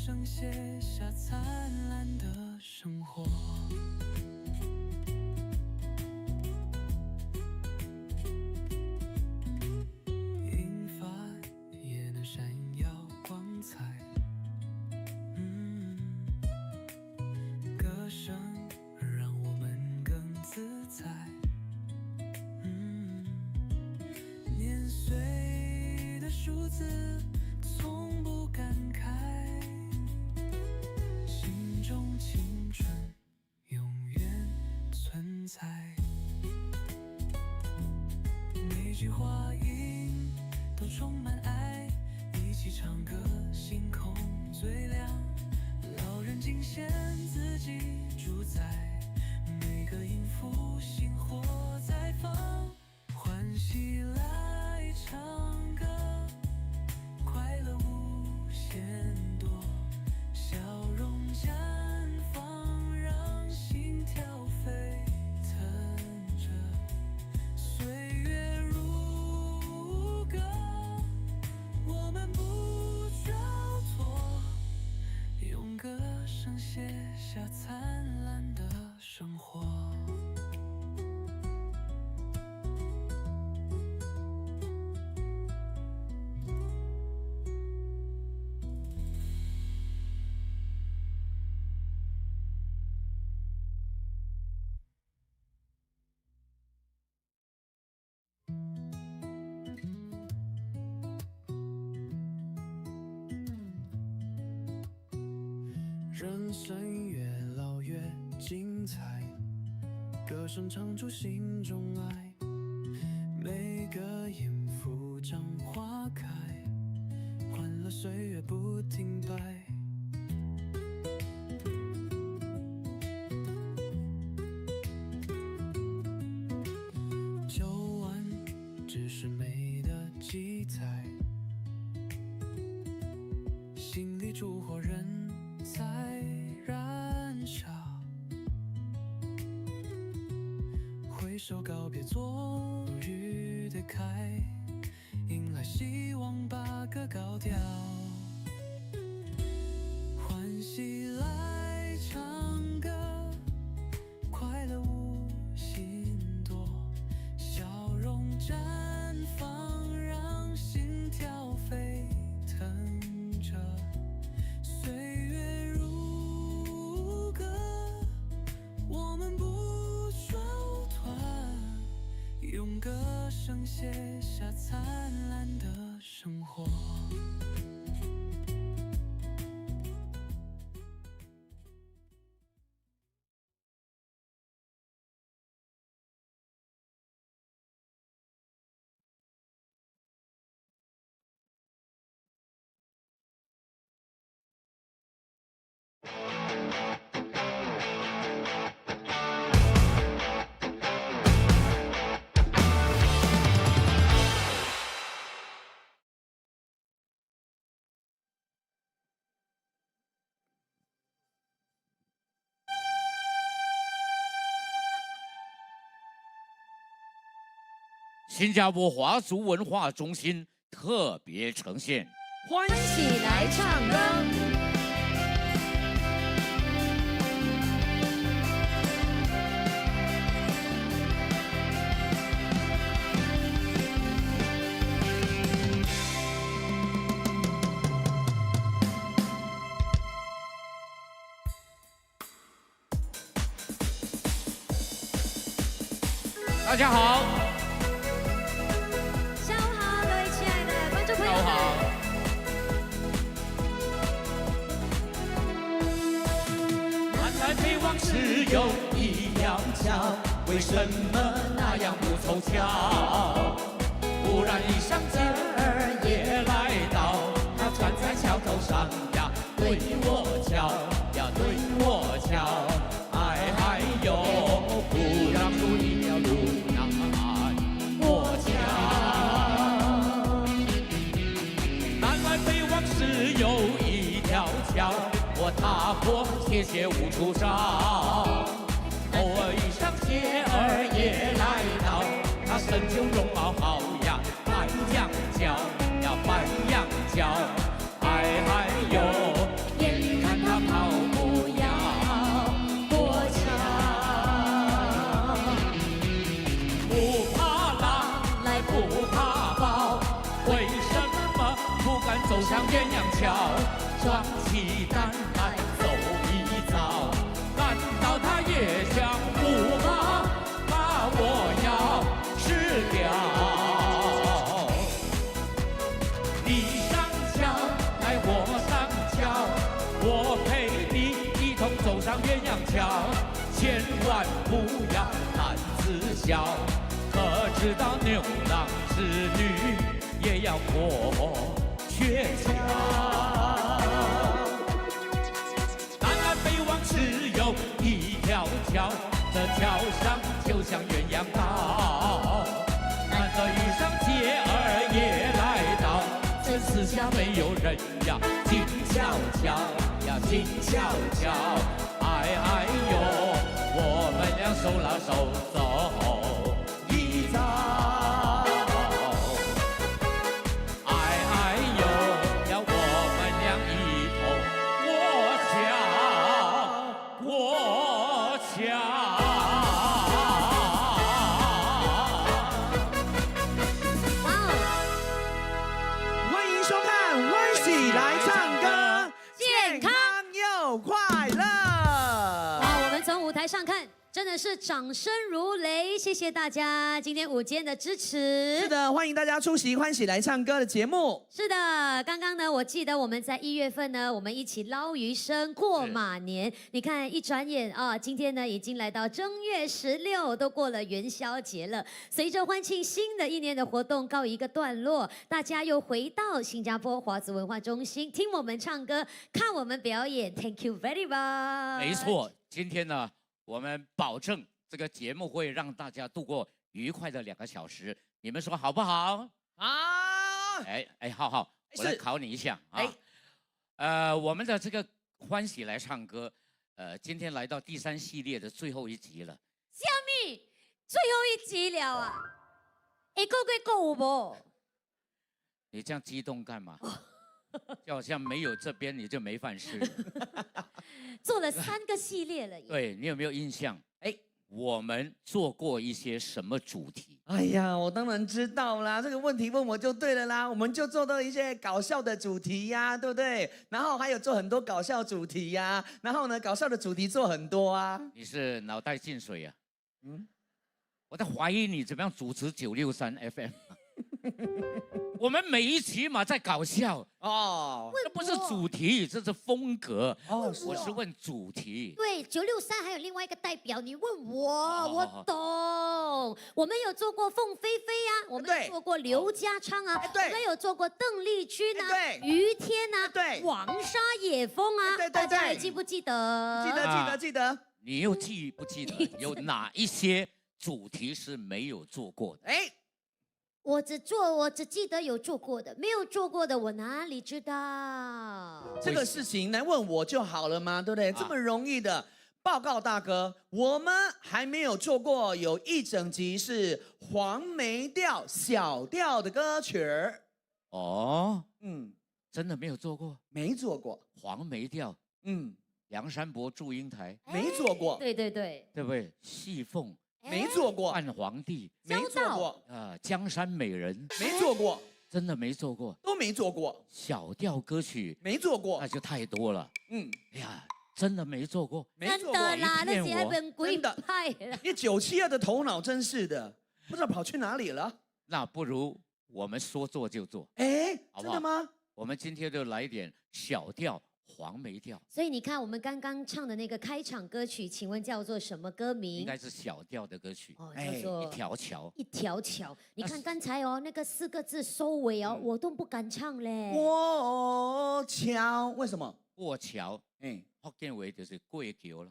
声写下灿烂的生活。银发也能闪耀光彩。歌声让我们更自在。年岁的数字从不感慨，心中青春永远存在。每句话音都充满爱，一起唱歌，星空最亮。老人尽显自己主宰，每个音符星火在放，欢喜来唱歌，快乐无限多，笑容绽放，让心跳飞腾着。岁月如歌，我们不交托，用歌声写下灿烂的生活。人生越老越精彩，歌声唱出心中爱，每个音符长花开，欢乐岁月不停摆。旧碗只是美的记载，心里烛火人在燃烧，挥手告别昨日的开，迎来希望把歌高调，欢喜来唱歌，快乐无心多，笑容绽放，让心跳飞腾着。岁月如歌，我们不手团，用歌声写下灿烂的生活。新加坡华族文化中心特别呈现，欢喜来唱歌。大家好。 下午好，各位亲爱的观众朋友们。南来北往只有一条桥，为什么那样不凑巧？忽然一上街儿也来到，他站在桥头上呀，对我瞧呀，对我瞧。哎嗨哟，不让路一条路难过桥。南来北往只有一条桥，我踏过铁鞋无处找。偶尔遇上街儿也来到，他身就容貌好呀，白羊角呀，白羊角。哎嗨哟，眼敢走上鸳鸯桥，壮起胆来走一遭。难道他也想不把我要吃掉？你上桥，来我上桥，我陪你一同走上鸳鸯桥，千万不要胆子小，可知道牛郎织女也要过鹊桥。南岸北望只有一条桥，这桥上就像鸳鸯岛。难得遇上姐儿也来到，这四下没有人呀，静悄悄呀，静悄悄。哎哎呦，我们俩手拉手走一遭。哎哎呦呀，我们俩一同过桥。哇哦，欢迎收看《欢喜来唱歌》，健康又快乐。哇，我们从舞台上看，真的是掌声如雷，谢谢大家今天午间的支持。是的，欢迎大家出席《欢喜来唱歌》的节目。是的，刚刚呢，我记得我们在1月份呢，我们一起捞鱼生过马年。你看，一转眼啊，今天呢已经来到正月16，都过了元宵节了。随着欢庆新的一年的活动告一个段落，大家又回到新加坡华族文化中心，听我们唱歌，看我们表演。Thank you very much。没错，今天呢，我们保证这个节目会让大家度过愉快的2个小时，你们说好不好？啊，哎，浩浩，我来是考你一下哎啊。我们的这个欢喜来唱歌，今天来到第3系列的最后一集了。咪，最后一集了啊！一个个购物不？你这样激动干嘛？就好像没有这边你就没饭吃了。做了3个系列了耶。对你有没有印象？哎，我们做过一些什么主题？哎呀，我当然知道啦，这个问题问我就对了啦。我们就做到一些搞笑的主题呀，对不对？然后还有做很多搞笑主题呀，然后呢，搞笑的主题做很多啊。你是脑袋进水啊？嗯，我在怀疑你怎么样主持963 FM。我们每一期嘛在搞笑，哦这不是主题，这是风格。哦，我是问主题。对，963还有另外一个代表，你问我，哦我懂。我们有做过凤飞飞啊，我们对有做过刘家昌啊，对我们有做过邓丽君啊，对于天啊，对黄沙野风啊，对对对大家还记不记得？记得记得。你又记不记得有哪一些主题是没有做过的？哎，我只记得有做过的，没有做过的我哪里知道？这个事情来问我就好了嘛，对不对？这么容易的。报告大哥，我们还没有做过有一整集是黄梅调小调的歌曲儿。哦，嗯，真的没有做过没做过。黄梅调，嗯，梁山伯祝英台，没做过，对对对，对不对？戏凤，没做过，汉皇帝，没做过，江山美人，没做过，真的没做过。都没做过，小调歌曲，没做过那。就太多了。嗯，哎呀，真的没做过。真没做过。的啦，那些你骗我本鬼真的派了。你972的头脑真是的，不知道跑去哪里了。那不如我们说做就做。哎，好不好真的吗？我们今天就来一点小调黄梅调，所以你看，我们刚刚唱的那个开场歌曲，请问叫做什么歌名？应该是小调的歌曲。哦，哎叫做一条桥，一条桥。你看刚才哦，那个4个字收尾哦，我都不敢唱嘞。过桥，为什么？过桥，哎，福建话就是过桥了。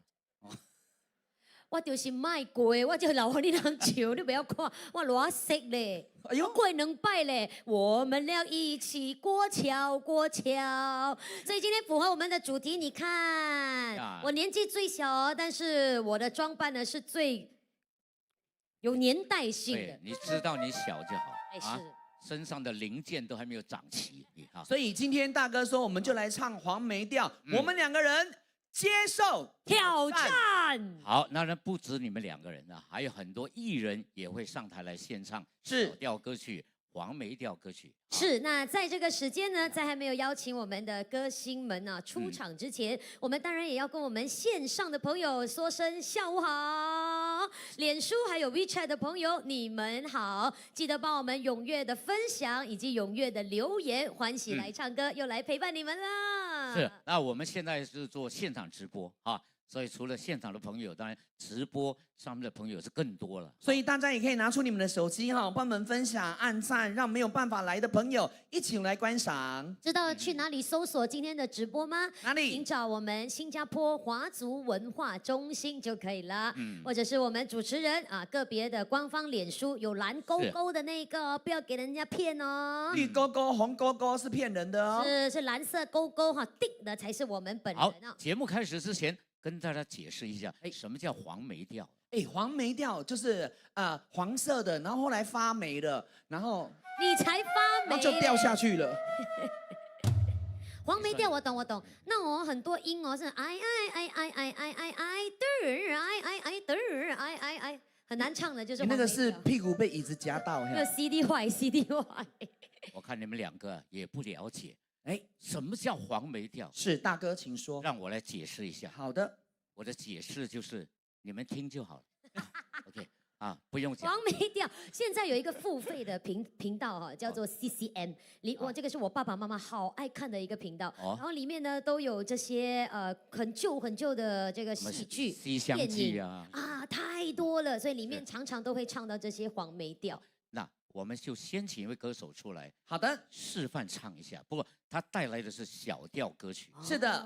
我就是卖过的，我就老和你人笑，你不要看，我偌识嘞。哎呦我过2拜嘞，我们俩一起过桥，过桥。所以今天符合我们的主题，你看，呀我年纪最小哦，但是我的装扮呢是最有年代性对的，。你知道你小就好哎，啊是。身上的零件都还没有长齐，你哈。所以今天大哥说，我们就来唱黄梅调，嗯我们2个人接受挑战。好，那不止你们2个人啊，还有很多艺人也会上台来献唱是小调歌曲黄梅调歌曲。是，那在这个时间呢，在还没有邀请我们的歌星们呢、出场之前，我们当然也要跟我们线上的朋友说声下午好。脸书还有 WeChat 的朋友，你们好，记得帮我们踊跃的分享以及踊跃的留言，欢喜来唱歌，又来陪伴你们啦。是，那我们现在是做现场直播啊。所以除了现场的朋友，当然直播上面的朋友是更多了。所以大家也可以拿出你们的手机哈，帮我们分享、按赞，让没有办法来的朋友一起来观赏。知道去哪里搜索今天的直播吗？哪里？请找我们新加坡华族文化中心就可以了。或者是我们主持人啊，个别的官方脸书有蓝勾勾的那个，不要给人家骗哦。绿勾勾、红勾勾是骗人的哦。是蓝色勾勾哈，定的才是我们本人好，啊。节目开始之前，跟大家解释一下，什么叫黄梅调？黄梅调就是黄色的，然后后来发霉了，然后你才发霉，然后就掉下去了。黄梅调我懂，那我很多音哦是哎很难唱的，就是你那个是屁股被椅子夹到，那个 CD 坏。我看你们两个也不了解，什么叫黄梅调？是大哥，请说。让我来解释一下。好的，我的解释就是你们听就好了。OK 啊，不用讲。黄梅调现在有一个付费的频道哈，叫做 CCM。这个是我爸爸妈妈好爱看的一个频道。然后里面呢都有这些很旧的这个戏剧、西厢记啊，太多了，所以里面常常都会唱到这些黄梅调。那我们就先请一位歌手出来，好的，示范唱一下。不过他带来的是小调歌曲。是的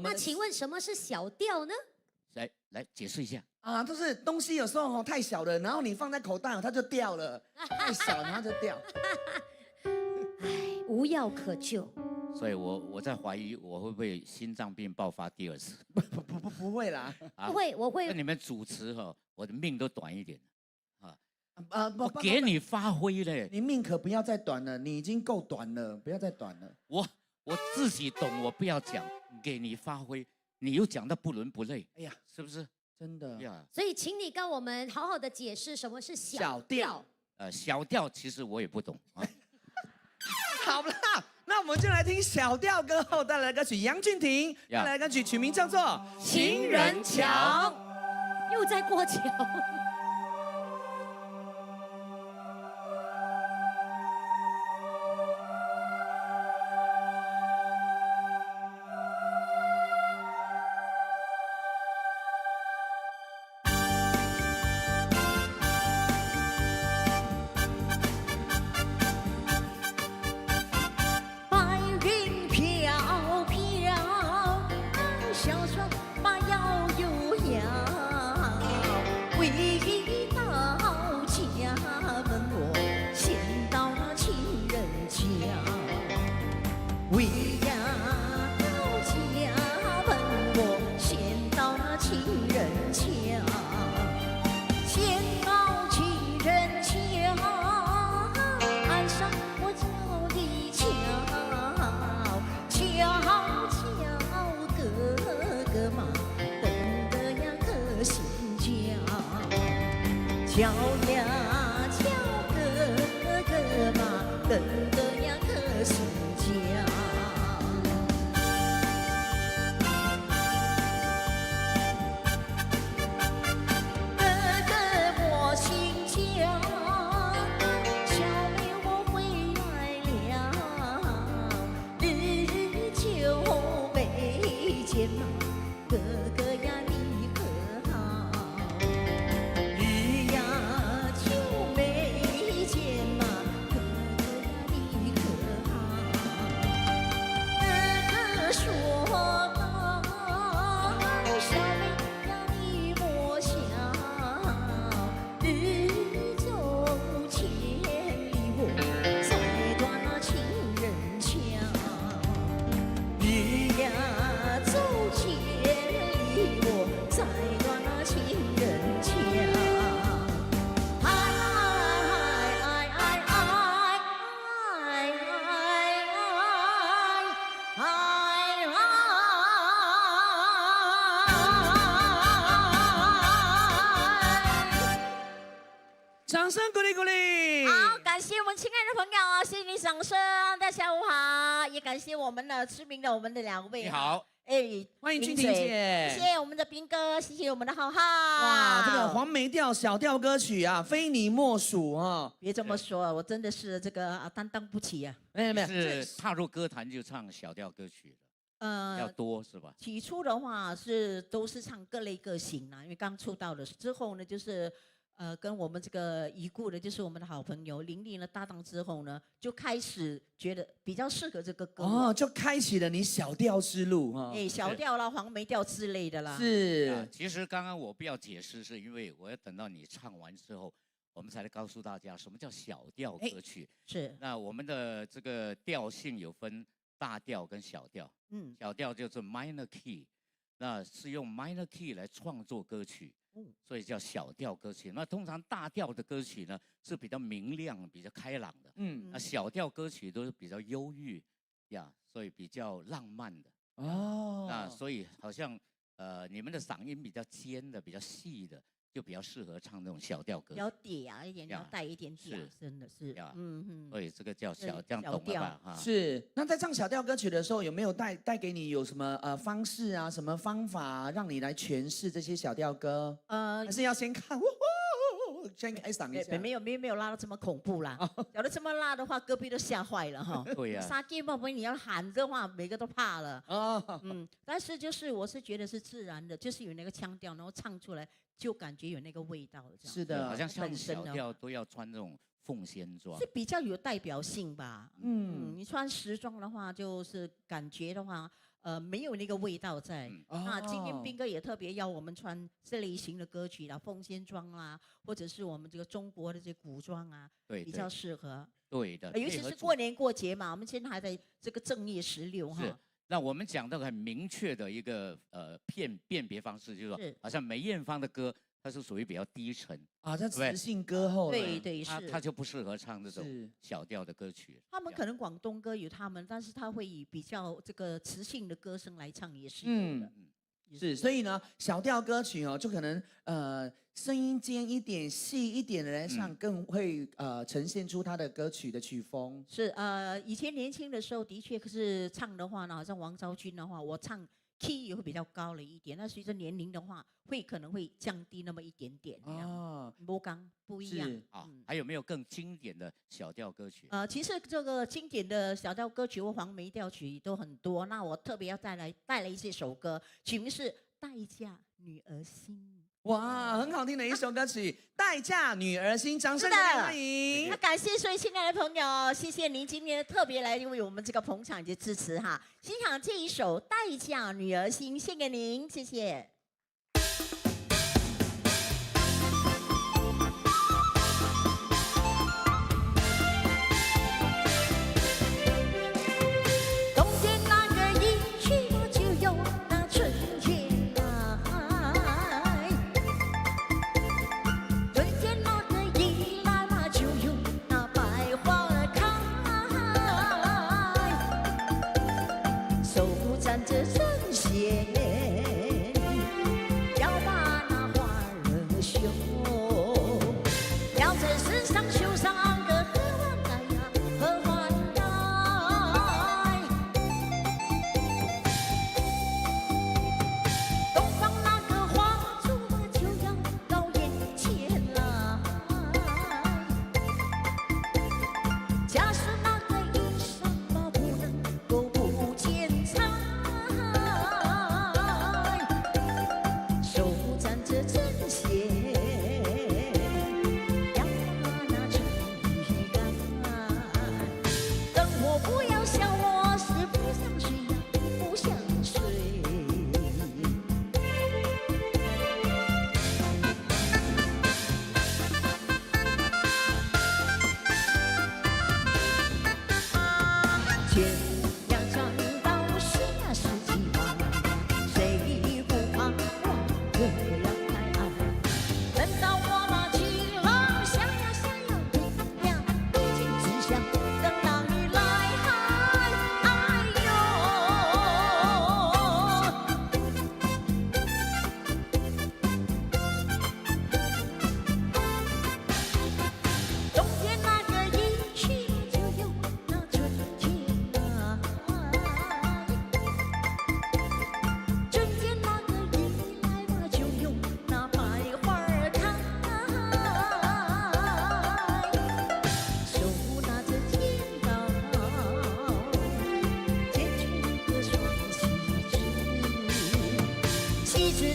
那请问什么是小调呢？来解释一下。就是东西有时候太小了，然后你放在口袋它就掉了，太小然后就掉。无药可救。所以我在怀疑我会不会心脏病爆发第2次。不会啦，不会，我会。那你们主持我的命都短一点。我给你发挥嘞。你命可不要再短了，你已经够短了，不要再短了。我自己懂，我不要讲，给你发挥，你又讲到不伦不类。哎呀，是不是？真的呀。所以，请你跟我们好好的解释什么是小调。小调其实我也不懂啊。好了，那我们就来听小调歌后带来的歌曲，杨俊廷带来的歌曲曲名叫做《情人桥》。又在过桥。敲呀敲，哥哥嘛，等得呀可心焦。哥哥我心焦，小妹我回来了，日久未见嘛，哥哥呀你可好？日呀秋声鼓励鼓励。好，感谢我们亲爱的朋友，谢谢你掌声，大家下午好，也感谢我们的知名的我们的2位。你好，哎，欢迎君婷姐，谢谢我们的斌哥，谢谢我们的浩浩。哇，这个黄梅调小调歌曲啊，非你莫属啊！别这么说，我真的是这个担当不起啊。没有，是踏入歌坛就唱小调歌曲的，要多是吧？起初的话都是唱各类各型啦，因为刚出道的之后呢，就是跟我们这个已故的，就是我们的好朋友林丽呢搭档之后呢，就开始觉得比较适合这个歌哦，就开启了你小调之路哈。哎，小调啦、黄梅调之类的啦。是，其实刚刚我不要解释，是因为我要等到你唱完之后，我们才来告诉大家什么叫小调歌曲。是，那我们的这个调性有分大调跟小调，小调就是 minor key， 那是用 minor key 来创作歌曲，所以叫小调歌曲。那通常大调的歌曲呢是比较明亮、比较开朗的，那小调歌曲都是比较忧郁呀，所以比较浪漫的。哦，那所以好像你们的嗓音比较尖的、比较细的，就比较适合唱那种小调歌曲，比较嗲一点，要带一点嗲，真的是，所以这个叫小，这样懂了吧？哈，是。那在唱小调歌曲的时候，有没有带给你有什么方式啊、什么方法让你来诠释这些小调歌？还是要先看，先开嗓一下。没有拉到这么恐怖啦，要是这么拉的话，隔壁都吓坏了哈。对呀，杀鸡不你要喊的话，每个都怕了。但是就是我是觉得是自然的，就是有那个腔调，然后唱出来。就感觉有那个味道，这样是的，好像唱小调都要穿这种凤仙装，是比较有代表性吧。你穿时装的话，就是感觉的话，没有那个味道在。那今天斌哥也特别要我们穿这类型的歌曲啦，凤仙装啦，或者是我们这个中国的这古装啊，对，比较适合。对的，尤其是过年过节嘛，我们现在还在这个正月16哈。那我们讲到很明确的一个辨别方式，就是说，好像梅艳芳的歌，它是属于比较低沉啊，它磁性歌后，对是，它就不适合唱这种小调的歌曲。他们可能广东歌有他们，但是他会以比较这个磁性的歌声来唱，也是有的。是，所以呢，小调歌曲哦，就可能声音尖一点、细一点的来唱，更会呈现出他的歌曲的曲风。是以前年轻的时候的确，可是唱的话呢，好像王昭君的话，我唱 key 也会比较高了一点。那随着年龄的话，可能会降低那么一点点。哦，不一样啊。还有没有更经典的小调歌曲？其实这个经典的小调歌曲或黄梅调曲都很多。那我特别要带来这首歌，曲名是《待嫁女儿心》。哇，很好听的一首歌曲，《待嫁女儿心》，掌声欢迎！那感谢所有亲爱的朋友，谢谢您今天特别来为我们这个捧场及支持哈。欣赏这一首《待嫁女儿心》，献给您，谢谢。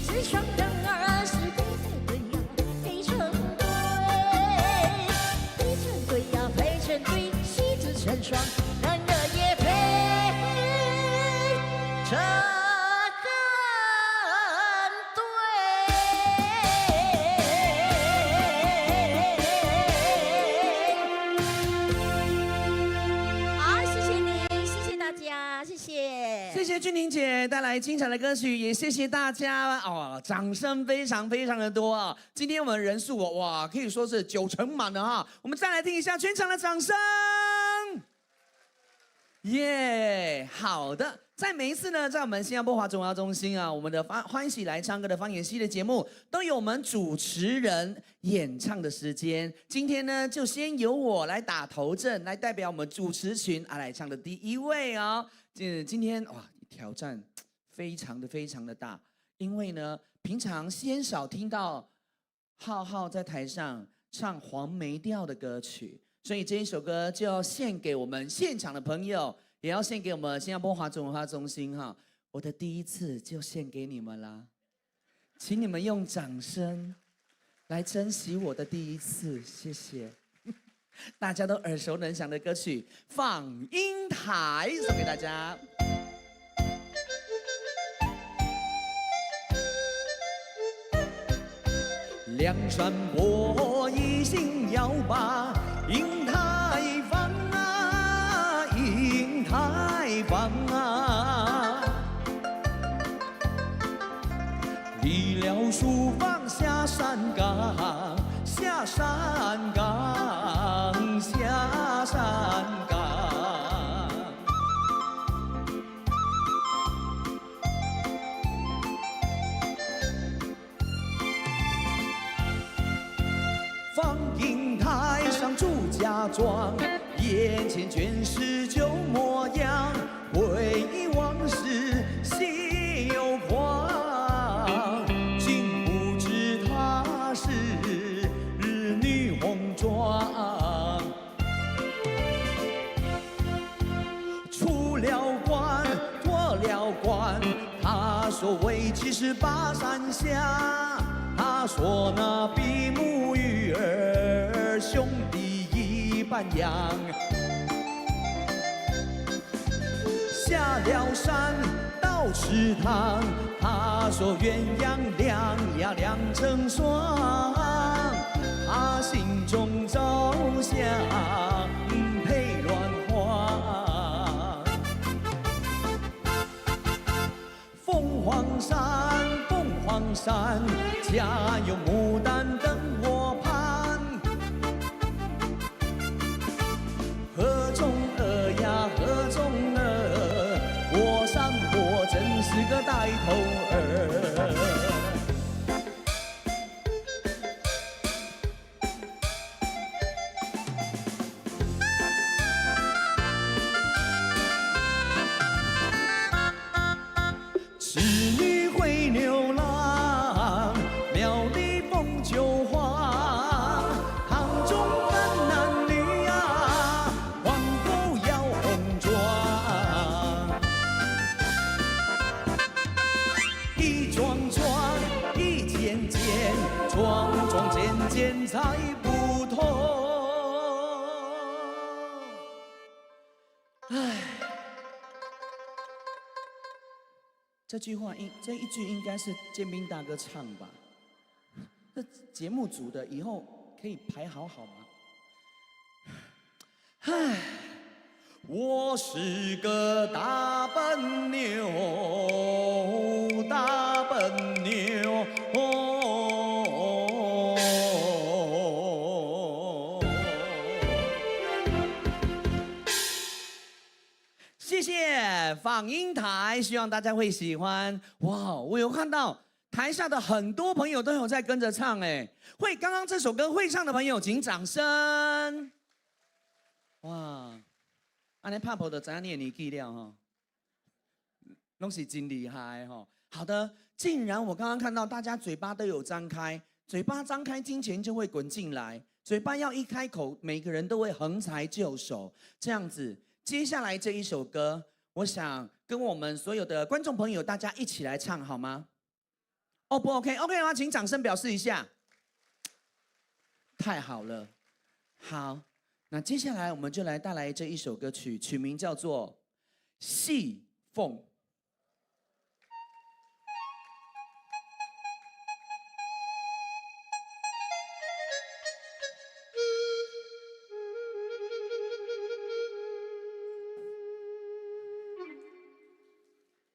子双人儿是对对对呀，配成对，配成对呀，配成对，喜字成双，人儿也配成对。好，谢谢你，谢谢大家，谢谢。谢谢君婷姐带来精彩的歌曲，也谢谢大家哦，掌声非常非常的多啊！今天我们人数哇，可以说是90%满了哈。我们再来听一下全场的掌声，耶！好的，在每一次呢，在我们新加坡华中华中心啊，我们的欢喜来唱歌的方言系列节目，都有我们主持人演唱的时间。今天呢，就先由我来打头阵，来代表我们主持群来唱的第一位哦。今天哇，挑战非常的大，因为呢，平常鲜少听到浩浩在台上唱黄梅调的歌曲，所以这一首歌就要献给我们现场的朋友，也要献给我们新加坡华中文化中心哈。我的第一次就献给你们啦，请你们用掌声来珍惜我的第一次，谢谢。大家都耳熟能详的歌曲《放映台》送给大家。梁山伯一心要把映台放啊，映台放啊，离了书房下山岗，下山岗，下山岗。放映台上祝家庄，眼前全是旧模样，回忆往事心有狂。竟不知她是女红妆，出了关脱了关，她说为妻是巴山下。他说那比目鱼儿兄弟一般样，下了山到池塘，他说鸳鸯两呀两成双，他心中早想配鸾花。凤凰山，凤凰山，家有牡丹等我盼。河中鹅呀，河中鹅，我山坡真是个带头儿。织女会牛郎，庙里凤九花，堂中分男女呀，皇后要红妆。一桩桩，一件件，桩桩件件才不同。唉。这一句应该是建斌大哥唱吧？这节目组的以后可以排好吗？唉，我是个大笨牛，大笨牛。谢谢放映台，希望大家会喜欢。哇，我有看到台下的很多朋友都有在跟着唱，哎，刚刚这首歌会唱的朋友，请掌声。哇，安尼拍婆的知影你的年纪了哈，拢是真厉害哈。好的，竟然我刚刚看到大家嘴巴都有张开，嘴巴张开，金钱就会滚进来；嘴巴要一开口，每个人都会横财就手，这样子。接下来这一首歌，我想跟我们所有的观众朋友大家一起来唱好吗哦不 OK，OK 的话，请掌声表示一下。太好了，好，那接下来我们就来带来这一首歌曲，曲名叫做《细缝》。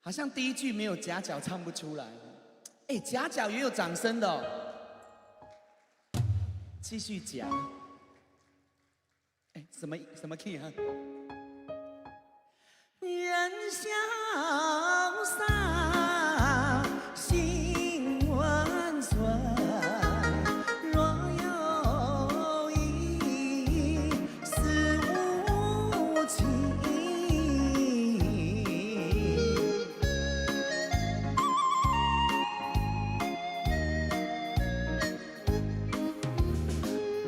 好像第一句没有夹角唱不出来，哎，夹角也有掌声的哦。继续讲，哎，什么 key 啊？人潇洒，心温存。若有意，思无情。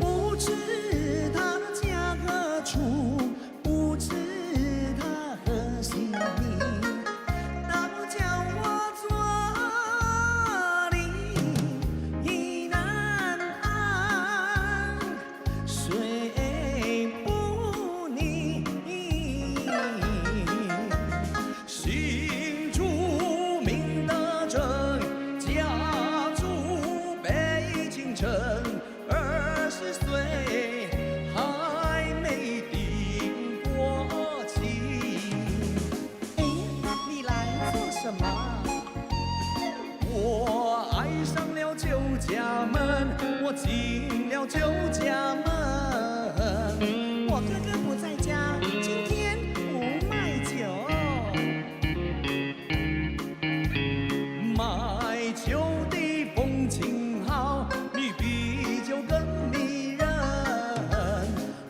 不知他家何处，不知他何姓名，倒叫我坐立难安，睡不宁。姓朱名德正，家住北京城。20岁还没定过亲，哎，你来做什么？我爱上了酒家门，我进了酒家门。我哥哥不在家，今天不卖酒。卖酒的风情好，你比酒更迷人。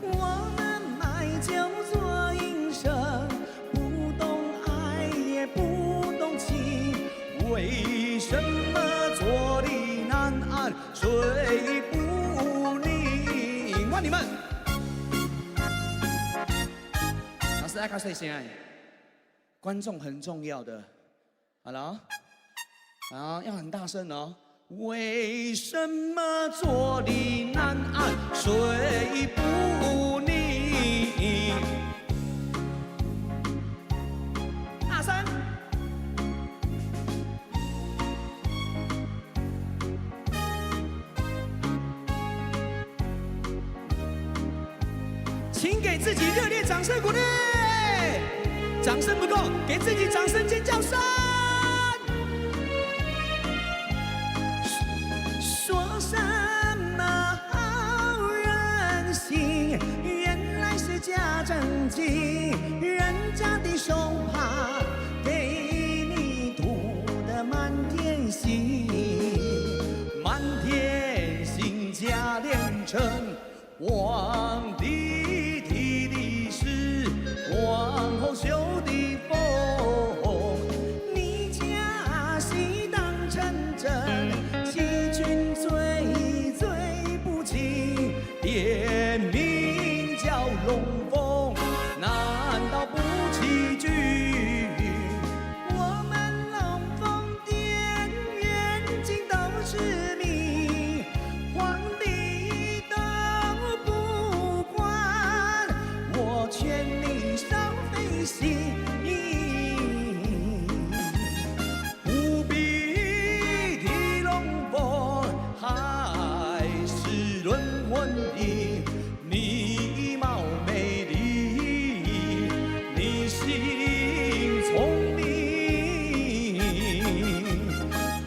我们卖酒做营生，不懂爱也不懂情，为什么坐立难安，睡不宁？问你们，老师爱看谁先爱？观众很重要的，好了哦。好，要很大声哦！为什么坐立难安，睡不宁？大声！请给自己热烈掌声鼓励！掌声不够，给自己掌声尖叫声！说什么好人心，原来是假正经。人家的手帕给你涂得满天星，满天星加连城。皇帝提的是皇后绣的凤，你家戏当成真。最不起，店名叫龙凤，难道不起句？我们龙凤店远近都是名，皇帝都不管，我劝你少费心。不必提龙凤，还是论婚姻。你貌美丽，你心聪明，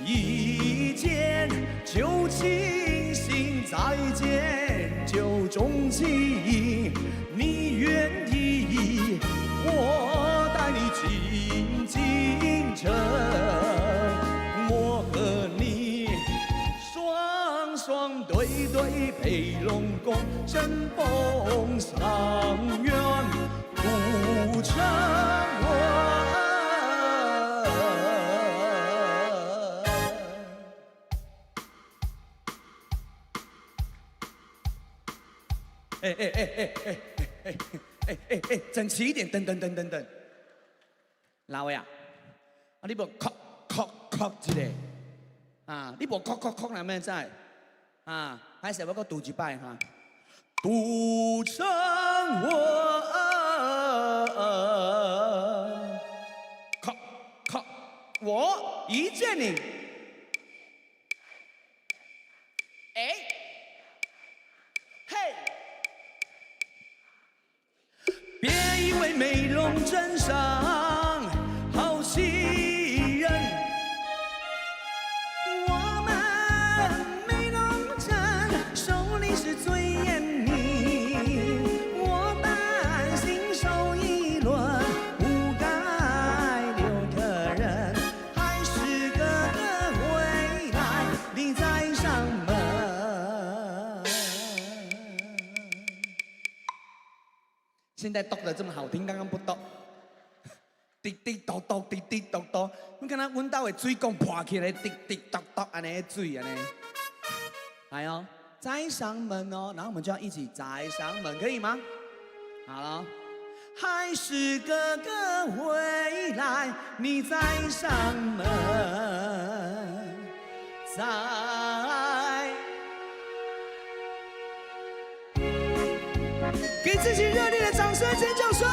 一见就倾心，再见就钟情。你愿意，我带你进京城，我和你双双对对陪龙宫，针锋相愿不成文。整齐一点，等，哪位啊？啊，你不敲一个啊，你无哭哭哭，哪咩在？啊，还是要搁读一摆哈。赌成我，靠靠，我一见你，哎，嘿，别以为美容真上好欺人。 现在读的这么好听，刚刚不读，滴滴咚咚，滴滴咚咚，你看阮兜的水管破起来，滴滴咚咚，安尼水安尼。来哦，再上门哦，然后我们就要一起再上门，可以吗？好了，还是哥哥回来，你再上门，再。 给自己热烈的掌声，尖叫声！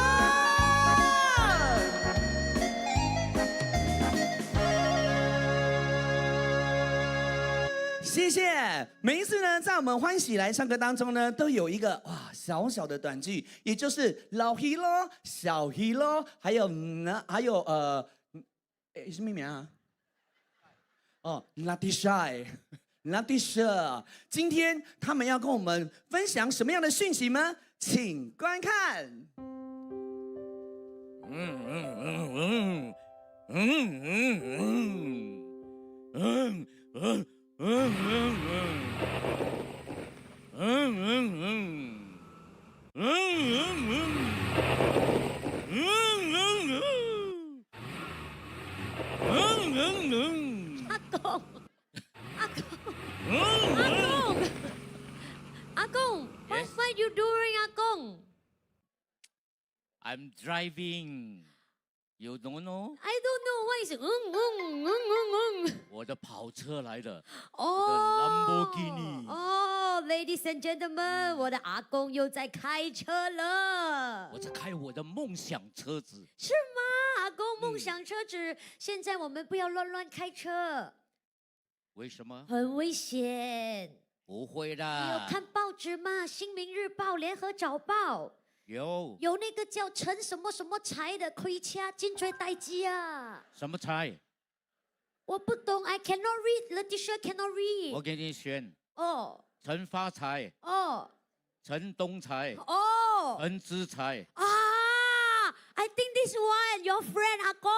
谢谢。每一次呢，在我们欢喜来唱歌当中呢，都有一个哇小小的短句，也就是老 hero、小 hero， 还有什么名啊？哦 ，Latisha。 今天他们要跟我们分享什么样的讯息呢？请观看。阿公 Yes? what you doing, 阿公 I'm driving. You don't know? I don't know what is 我的跑车来的。哦 Lamborghini 哦 ，Ladies and gentlemen，我的阿公又在开车了。我在开我的梦想车子。是吗？阿公梦想车子，现在我们不要乱开车，为什么？很危险。不会你有啦。看报纸吗？《新民日报》、《联合早报》有那个叫陈什么什么财的开车真多代志啊！什么财？我不懂 ，I cannot read，Letitia cannot read。我给你选。哦陈发财、哦陈东财、哦陈之财。啊 ！I think this one your friend 阿公。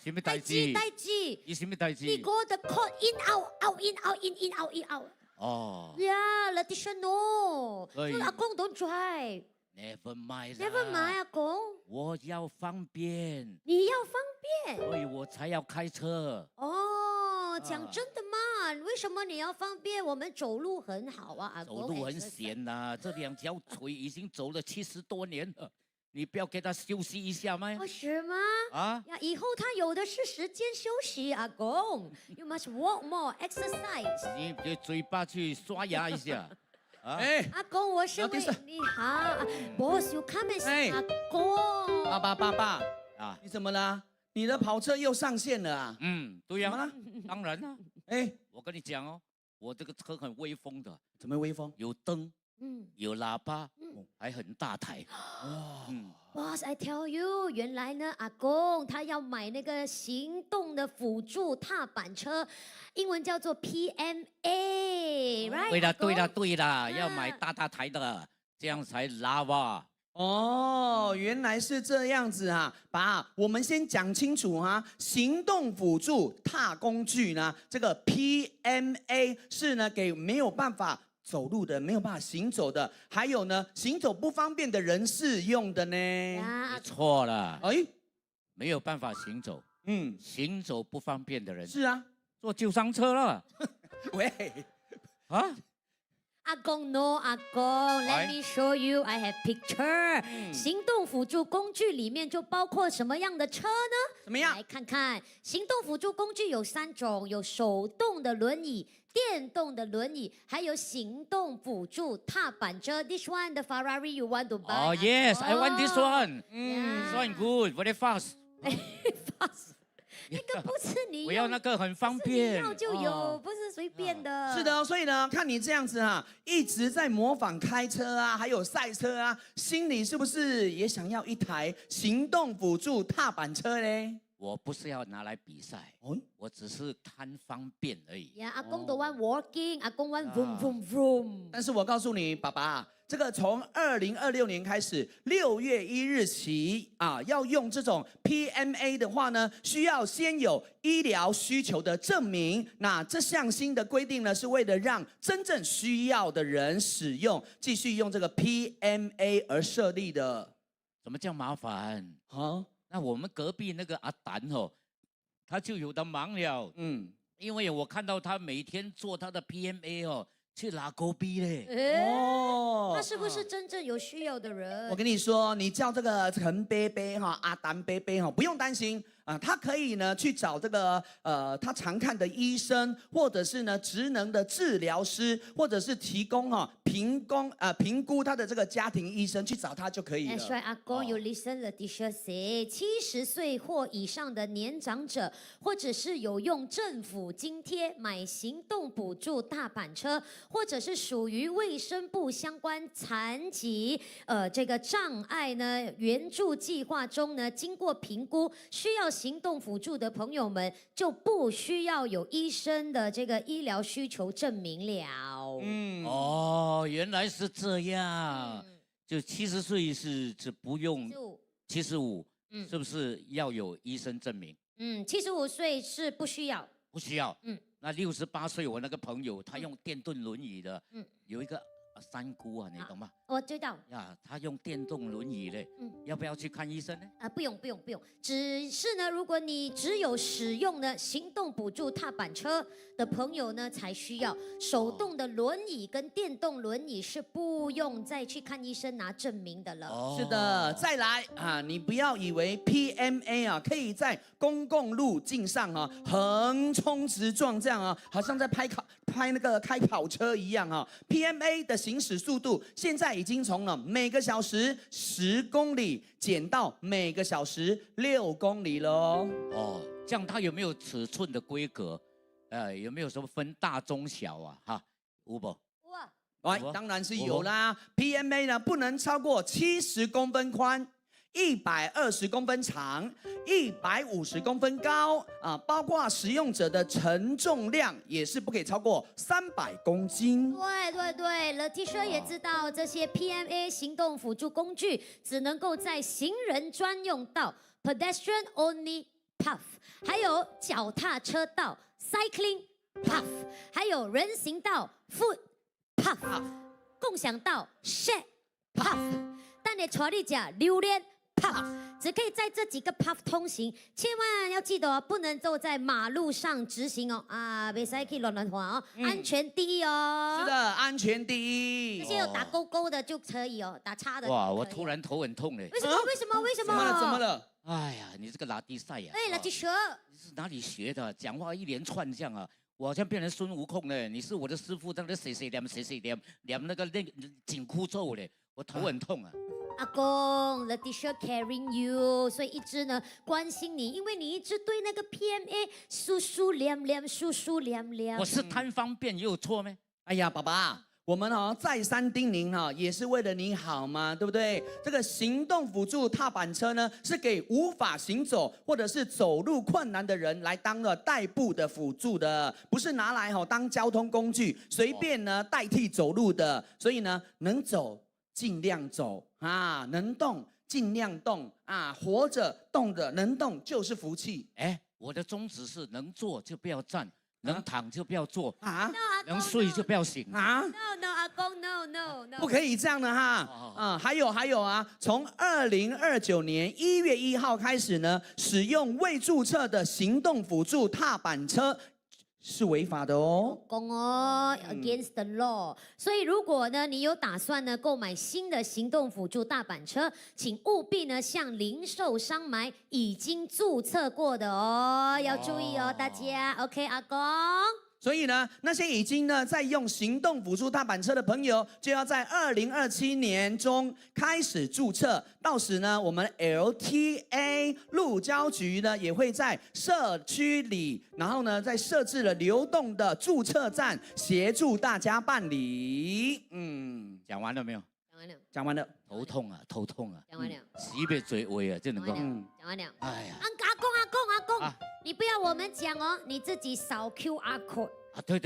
什么代志？代志。你什么代志？你过的 call in out out in out in in out in out。哦。Yeah, Letitia no。可以阿公 don't drive。 Never mind 啦。 Never mind，阿公。我要方便，你要方便。所以我才要开车。哦，讲真的嘛，为什么你要方便？我们走路很好啊，阿公。走路很闲呐、这两条腿已经走了70多年了，你不要给他休息一下吗？哦，是吗？啊？呀，以后他有的是时间休息，阿公。You must walk more, exercise。你的嘴巴去刷牙一下。啊？哎，阿公，我是为你好。Boss, you come and see 阿公。爸，啊？你怎么了？你的跑车又上线了啊？对呀、怎么了？当然啦、哎，我跟你讲哦，我这个车很威风的，怎么威风？有灯，嗯有喇叭，还很大台。哇， ，Boss, I tell you，原来呢，阿公他要买那个行动的辅助踏板车，英文叫做 PMA，right？ 对啦，要买大台的，这样才拉哇。哦，原来是这样子啊！爸，我们先讲清楚哈、行动辅助踏工具呢，这个 PMA 是呢给没有办法走路的、没有办法行走的，还有呢行走不方便的人士用的呢。呀你错了，哎，没有办法行走，行走不方便的人是啊，坐救伤车了喂，啊？阿公 no， 阿公 ，Let me show you, I have picture。行动辅助工具里面就包括什么样的车呢？怎么样？来看看，行动辅助工具有3种，有手动的轮椅、电动的轮椅，还有行动辅助踏板车。This one, the Ferrari you want to buy? Oh yes, I want this one. Yeah. This one good, very fast. fast。那个不是你我要那个很方便，要就有，不是随便的。是的，所以呢，看你这样子啊，一直在模仿开车啊，还有赛车啊，心里是不是也想要一台行动辅助踏板车嘞？我不是要拿来比赛，我只是贪方便而已。呀，阿公的 one walking， 阿公 one vroom vroom vroom。但是我告诉你，爸爸。这个从2026年开始，6月1日起啊，要用这种 PMA 的话呢，需要先有医疗需求的证明。那这项新的规定呢，是为了让真正需要的人使用，继续用这个 PMA 而设立的。怎么叫麻烦？那我们隔壁那个阿丹哦，他就有的忙了。因为我看到他每天做他的 PMA 哦。去拉勾逼嘞！他是不是真正有需要的人？我跟你说，你叫这个陈贝贝哈、阿丹贝贝哈，不用担心啊，他可以呢去找这个他常看的医生，或者是呢职能的治疗师，或者是提供评估他的这个家庭医生去找他就可以了。That's right， 阿公有 listen the teacher say，70岁或以上的年长者，或者是有用政府津贴买行动补助踏板车。或者是属于卫生部相关残疾这个障碍呢援助计划中呢，经过评估需要行动辅助的朋友们，就不需要有医生的这个医疗需求证明了。哦，原来是这样。就70岁是不用，75是不是要有医生证明？75岁是不需要。不需要。那68岁，我那个朋友他用电动轮椅的，有一个三姑啊，你懂吗？我知道。呀，他用电动轮椅嘞，要不要去看医生呢？不用，只是呢，如果你只有使用呢行动补助踏板车的朋友呢，才需要。手动的轮椅跟电动轮椅是不用再去看医生拿证明的了。是的，再来啊，你不要以为 PMA 啊可以在公共路径上啊横冲直撞这样啊，好像在拍那个开跑车一样啊。PMA 的行驶速度现在已经从了每个小时10公里减到每个小时6公里了哦。这样它有没有尺寸的规格？有没有什么分大中小啊？哈，有不？当然是有啦。PMA 呢不能超过70公分宽。120公分长，150公分高啊，包括使用者的承重量也是不可以超过300公斤。对 ，Letitia 也知道这些 PMA 行动辅助工具只能够在行人专用道 （pedestrian only path）， 还有脚踏车道 （cycling path）， 还有人行道 （foot path）， 共享道 （shared path）。但你带你讲榴莲。只可以在这几个 path 通行，千万要记得哦，不能够在马路上执行哦。别使去乱滑哦，安全第一哦。是的，安全第一。这些有打勾勾的就可以哦，打叉的。哇，我突然头很痛嘞。为什么？怎么了？哎呀，你这个拉低赛呀！拉低蛇。你是哪里学的？讲话一连串这样啊！我好像变成孙悟空嘞！你是我的师傅，在那谁念那个紧箍咒嘞，我头很痛啊。阿公 ，Letitia carrying you， 所以一直呢关心你，因为你一直对那个 PMA 疏疏凉凉。我是贪方便，有错没？哎呀，爸爸，我们再三叮咛也是为了你好嘛，对不对？这个行动辅助踏板车呢，是给无法行走或者是走路困难的人来当了代步的辅助的，不是拿来当交通工具随便呢代替走路的。所以呢，能走尽量走啊，能动尽量动啊，活着动的能动就是福气。我的宗旨是能坐就不要站，能躺就不要坐啊，能睡就不要醒啊。No， 阿公 ，No， 不可以这样的哈。还有啊，从2029年1月1号开始呢，使用未注册的行动辅助踏板车是违法的哦。公哦，against the law。所以如果呢你有打算呢购买新的行动辅助大板车，请务必呢向零售商买已经注册过的哦，要注意哦，大家。OK， 阿公。所以呢，那些已经呢在用行动辅助大板车的朋友，就要在2027年中开始注册。到时呢，我们 LTA 路交局呢也会在社区里，然后呢在设置了流动的注册站，协助大家办理。讲完了没有？讲完了。讲完了。头痛啊，头痛啊。讲完了。洗别嘴尾啊，就能够。讲完了。哎呀。阿公，你不要我们讲哦，你自己扫 QR code。啊，对。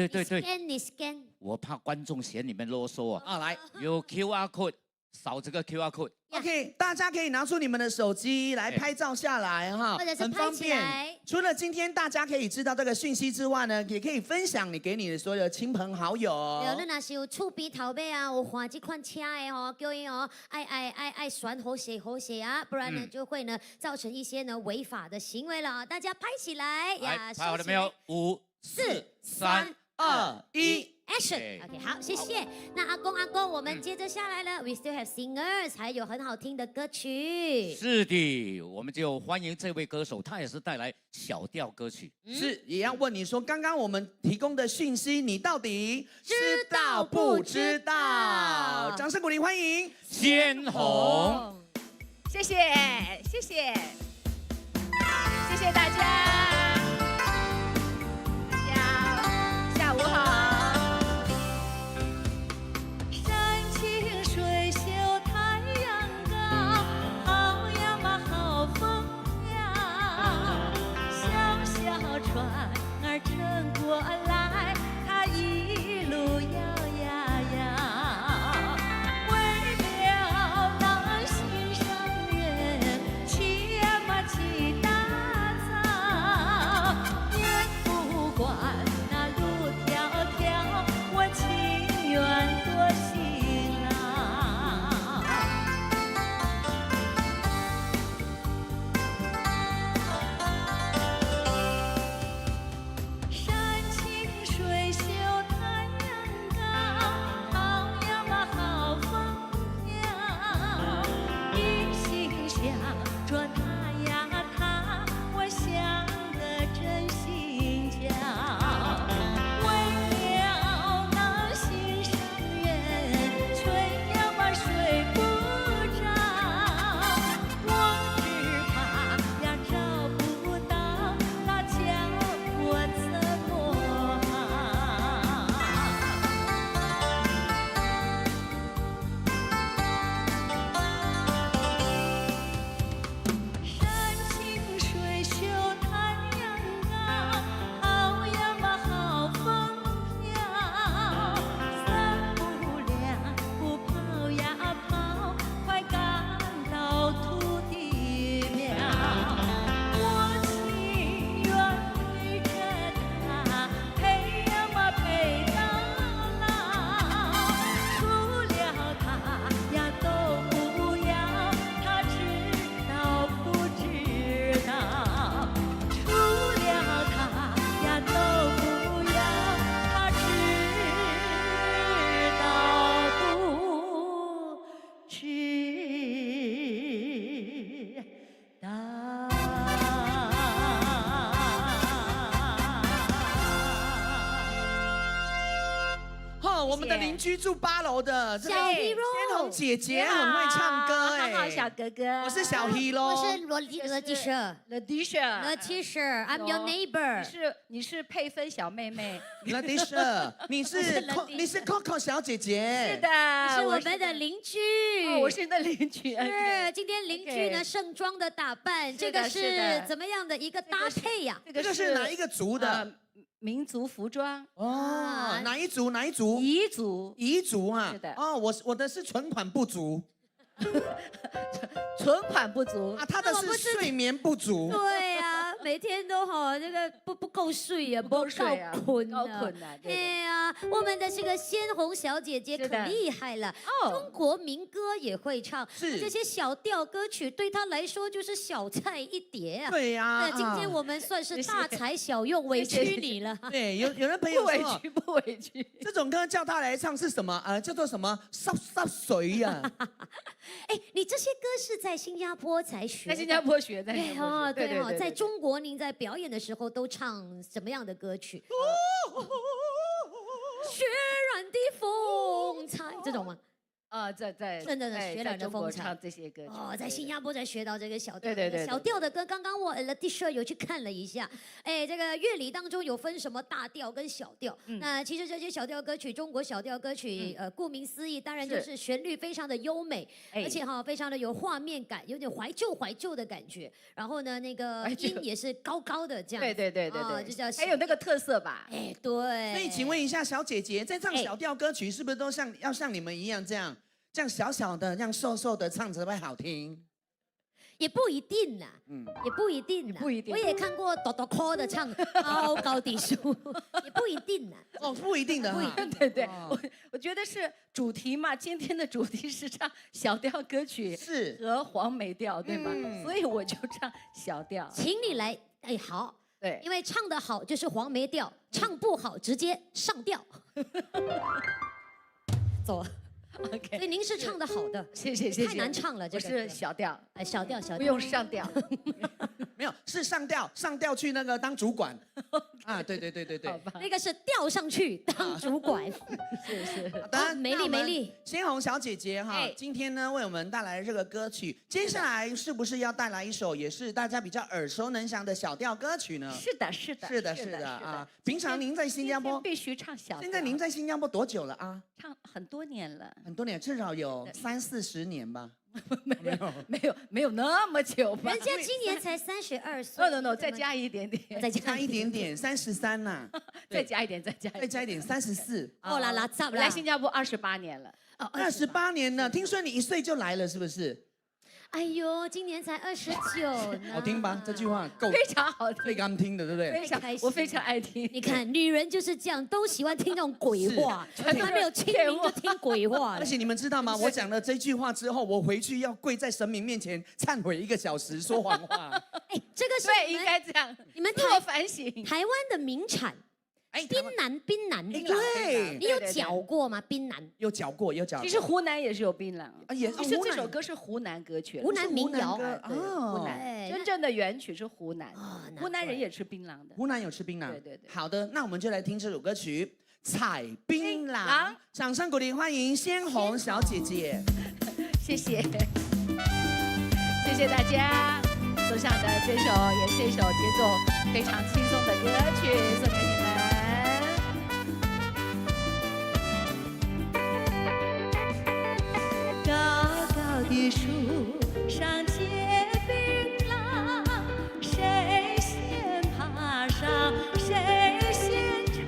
你 scan。我怕观众嫌你们啰嗦啊。来，有 QR code， 扫这个 QR code。OK， 大家可以拿出你们的手机来拍照下来哈，或者是拍起来。除了今天大家可以知道这个讯息之外呢，也可以分享你给你的所有的亲朋好友。你若是有厝边头尾啊，有换这款车的哦，叫伊哦爱选好些啊，不然呢就会呢造成一些呢违法的行为了。大家拍起来呀！拍好了没有？5、4、3、2、1。Action，OK， 好，谢谢。那阿公，我们接着下来了 ，We still have singers， 还有很好听的歌曲。是的，我们就欢迎这位歌手，他也是带来小调歌曲。是，也要问你说，刚刚我们提供的讯息，你到底知道不知道？掌声鼓励，欢迎鲜红。谢谢大家。我们的邻居住8楼的这个鲜红姐姐很会唱歌哎，好小哥哥，我是小 Hero， 我是Letitia，I'm your neighbor， 你是佩芬小妹妹 ，Letitia， 你是 Coco 小姐姐，是的，是我们的邻居，我是你的邻居，是今天邻居呢盛装的打扮，这个是怎么样的一个搭配呀？这个是哪一个族的？民族服装哦，哪一族？哪一族？彝族，彝族啊。是的。哦，我的是存款不足。存款不足啊，他的是睡眠不足。对呀。每天都这个不够睡呀，不够困高困啊。对呀，我们的这个鲜红小姐姐可厉害了，中国民歌也会唱，这些小调歌曲对她来说就是小菜一碟啊。对呀，那今天我们算是大材小用，委屈你了。对，有人朋友说不委屈，这种歌叫他来唱是什么？叫做什么？烧水呀。哎，你这些歌是在新加坡才学？在新加坡学的。对哦，对哦，在中国您在表演的时候都唱什么样的歌曲？血染的风采这种吗？真的血染的风采唱这些歌曲在新加坡才学到这个小调。对，小调的歌，刚刚我Letitia有去看了一下，哎，这个乐理当中有分什么大调跟小调。那其实这些小调歌曲，中国小调歌曲，顾名思义，当然就是旋律非常的优美，而且非常的有画面感，有点怀旧的感觉。然后呢，那个音也是高高的这样。对，就叫还有那个特色吧。哎，对。所以请问一下，小姐姐在唱小调歌曲，是不是都要像你们一样这样小小的，这样瘦瘦的唱着会好听？也不一定啦，也不一定啦，我也看过哆哆科的唱高低数，也不一定啦。哦，不一定的，不一定。对，我觉得是主题嘛，今天的主题是唱小调歌曲，是和黄梅调，对吗？所以我就唱小调。请你来，哎，好，对，因为唱得好就是黄梅调，唱不好直接上调。走。OK， 所以您是唱得好的，谢谢，太难唱了，这个是小调，小调，不用上调，没有，是上调去那个当主管啊，对，那个是调上去当主管，是，当然美丽，鲜红小姐姐哈，今天呢为我们带来这个歌曲，接下来是不是要带来一首也是大家比较耳熟能详的小调歌曲呢？是的啊，平常您在新加坡必须唱小调，现在您在新加坡多久了啊？唱很多年了。很多年，至少有30-40年吧。没有那么久吧？人家今年才32岁。No， 再加一点点，再加一点点，33呐。再加一点34。哦啦，我来新加坡28年了。28年了，听说你1岁就来了，是不是？哎呦，今年才29呢。好听吧？这句话够非常好听，最刚听的，对不对？非常，我非常爱听。你看，女人就是这样，都喜欢听那种鬼话，还没有清明就听鬼话。而且你们知道吗？我讲了这句话之后，我回去要跪在神明面前忏悔1个小时，说谎话。哎，这个是对，应该这样。你们自我反省。台湾的名产。槟榔，对，你有嚼过吗？槟榔有嚼过。其实湖南也是有槟榔啊，也其实这首歌是湖南歌曲，湖南民谣。湖南真正的原曲是湖南，湖南人也吃槟榔的。湖南有吃槟榔，对。好的，那我们就来听这首歌曲《采槟榔》，掌声鼓励欢迎鲜红小姐姐。谢谢大家。送上的这首也是一首节奏非常轻松的歌曲，送给你们。高高的树上结槟榔，谁先爬上谁先尝。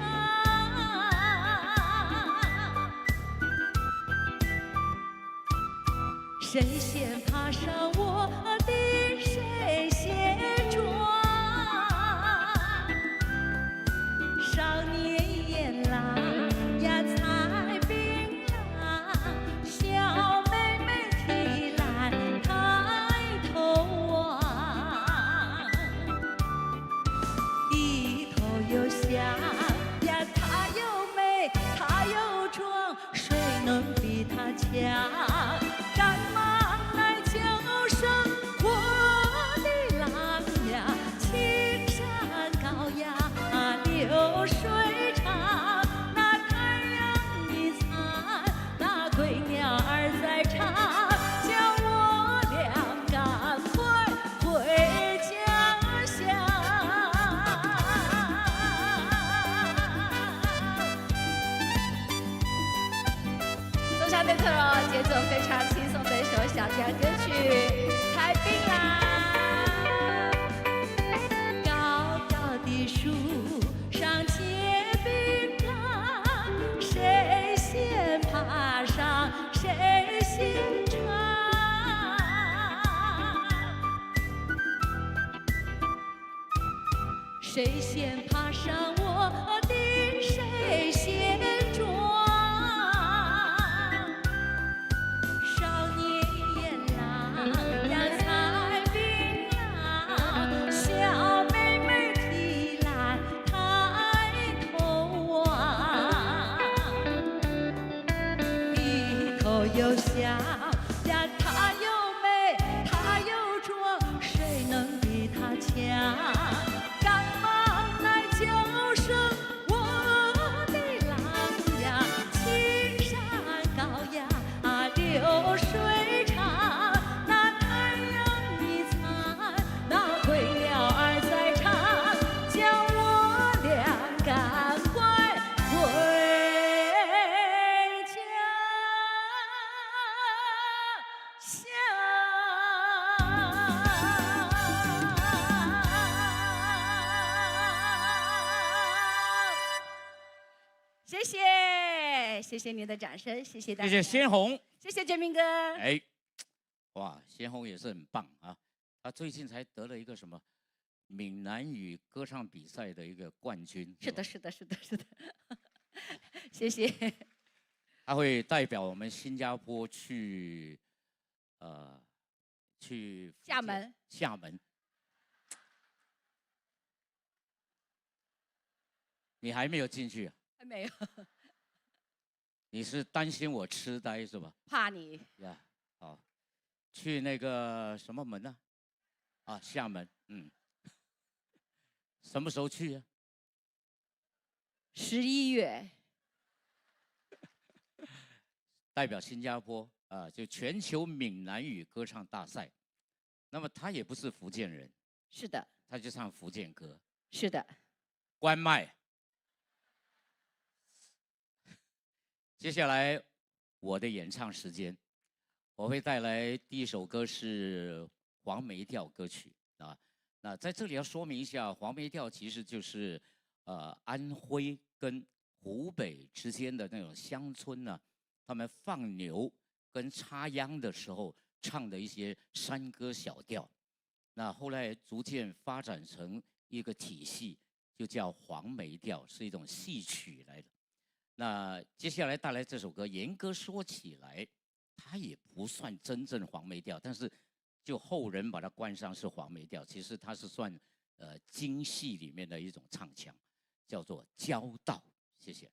谁先爬上我的谁先撞。少年眼郎呀采槟榔，小妹妹提篮抬头望，低头又想呀，她又美她又壮，谁能比她强？赶忙来叫声我的郎呀，青山高呀流水长，那太阳一灿，那归鸟儿在唱，叫我俩赶快回家乡。送上这首节奏非常轻松的一首小调歌曲《采槟榔》。高高的树上结槟榔，谁先爬上谁先尝。谁先爬上我的谁先撞。少年郎呀采槟榔，小妹妹提来抬头望，里头有笑呀，她又美，她又壮，谁能比她强？赶忙来叫声我的郎呀，青山高呀，流水长，那太阳一残，那归鸟儿在唱，叫我俩赶快回家乡。谢谢，谢谢您的掌声，谢谢大家，谢谢鲜红。谢谢建明哥。哎，哇，鲜红也是很棒啊！他最近才得了一个什么闽南语歌唱比赛的一个冠军。是的，是的，是的，是的。谢谢。他会代表我们新加坡去，去厦门。厦门。你还没有进去啊？还没有。你是担心我痴呆是吧？怕你呀，好，去那个什么门呢？啊，厦门，什么时候去啊？11月。代表新加坡啊，就全球闽南语歌唱大赛。那么他也不是福建人。是的。他就唱福建歌。是的。关麦。接下来我的演唱时间，我会带来第一首歌是黄梅调歌曲啊。那在这里要说明一下，黄梅调其实就是安徽跟湖北之间的那种乡村呢，他们放牛跟插秧的时候唱的一些山歌小调。那后来逐渐发展成一个体系，就叫黄梅调，是一种戏曲来的。那接下来带来这首歌，严格说起来，它也不算真正黄梅调，但是就后人把它冠上是黄梅调，其实它是算京戏里面的一种唱腔，叫做交道。谢谢。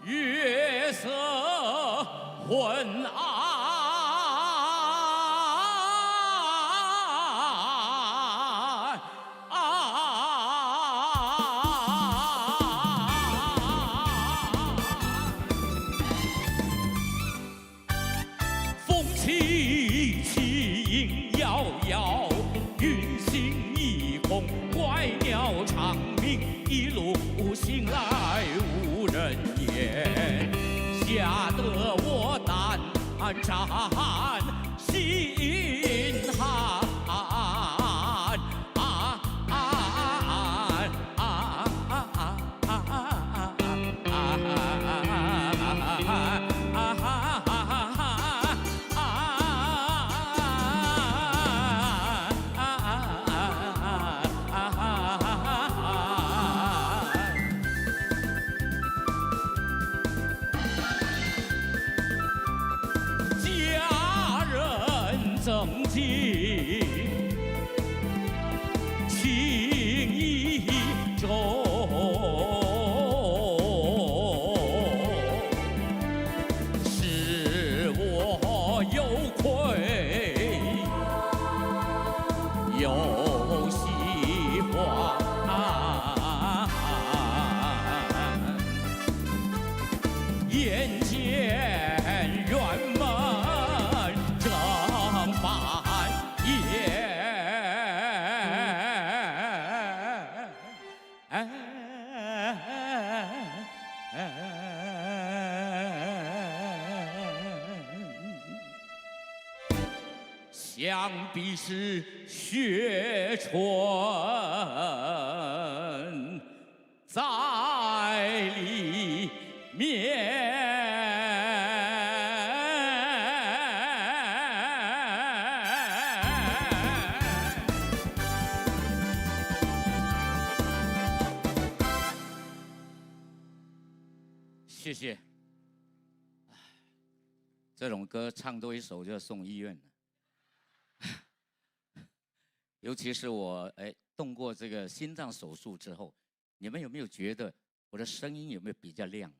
月色昏暗，风起起，影摇摇，云行一空，怪鸟长鸣，一路行来无人烟，吓得我胆战心寒。家人曾经想必是雪春在里面。谢谢。这种歌唱多一首就要送医院了。尤其是我动过这个心脏手术之后，你们有没有觉得我的声音有没有比较亮？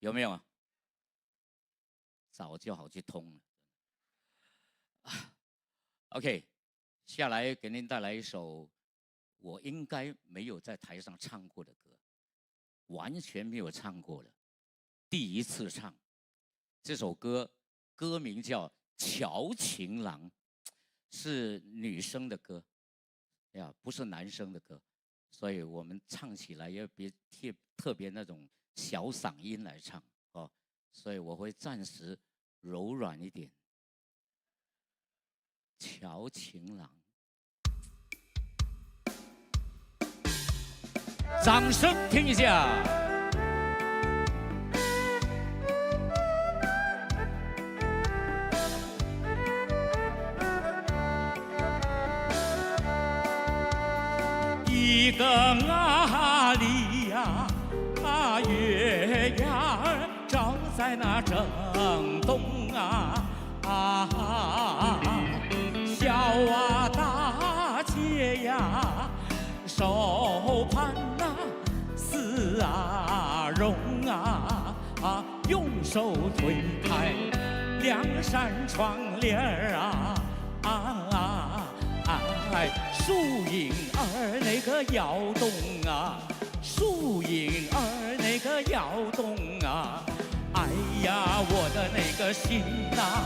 有没有？早就好去通了。OK， 下来给您带来一首我应该没有在台上唱过的歌，完全没有唱过的，第一次唱。这首歌歌名叫《乔情郎》，是女生的歌，呀，不是男生的歌，所以我们唱起来要别特别那种小嗓音来唱哦，所以我会暂时柔软一点。乔情郎，掌声听一下。一个阿里呀，月牙儿照在那正东啊，小啊大姐呀，手攀那丝啊绒啊，用手推开两扇窗帘儿树影儿那个摇动啊，树影儿那个摇动啊，哎呀，我的那个心呐，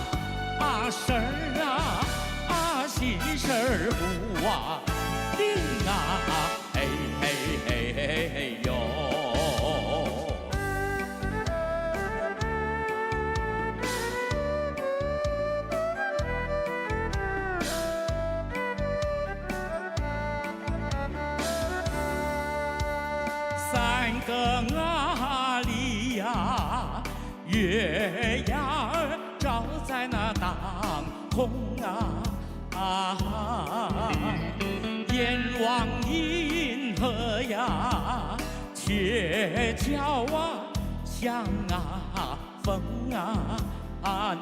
事儿啊，心事儿不啊定啊，嘿嘿嘿嘿嘿哟。三个阿里呀，月牙儿照在那当空眼望银河呀，鹊桥像风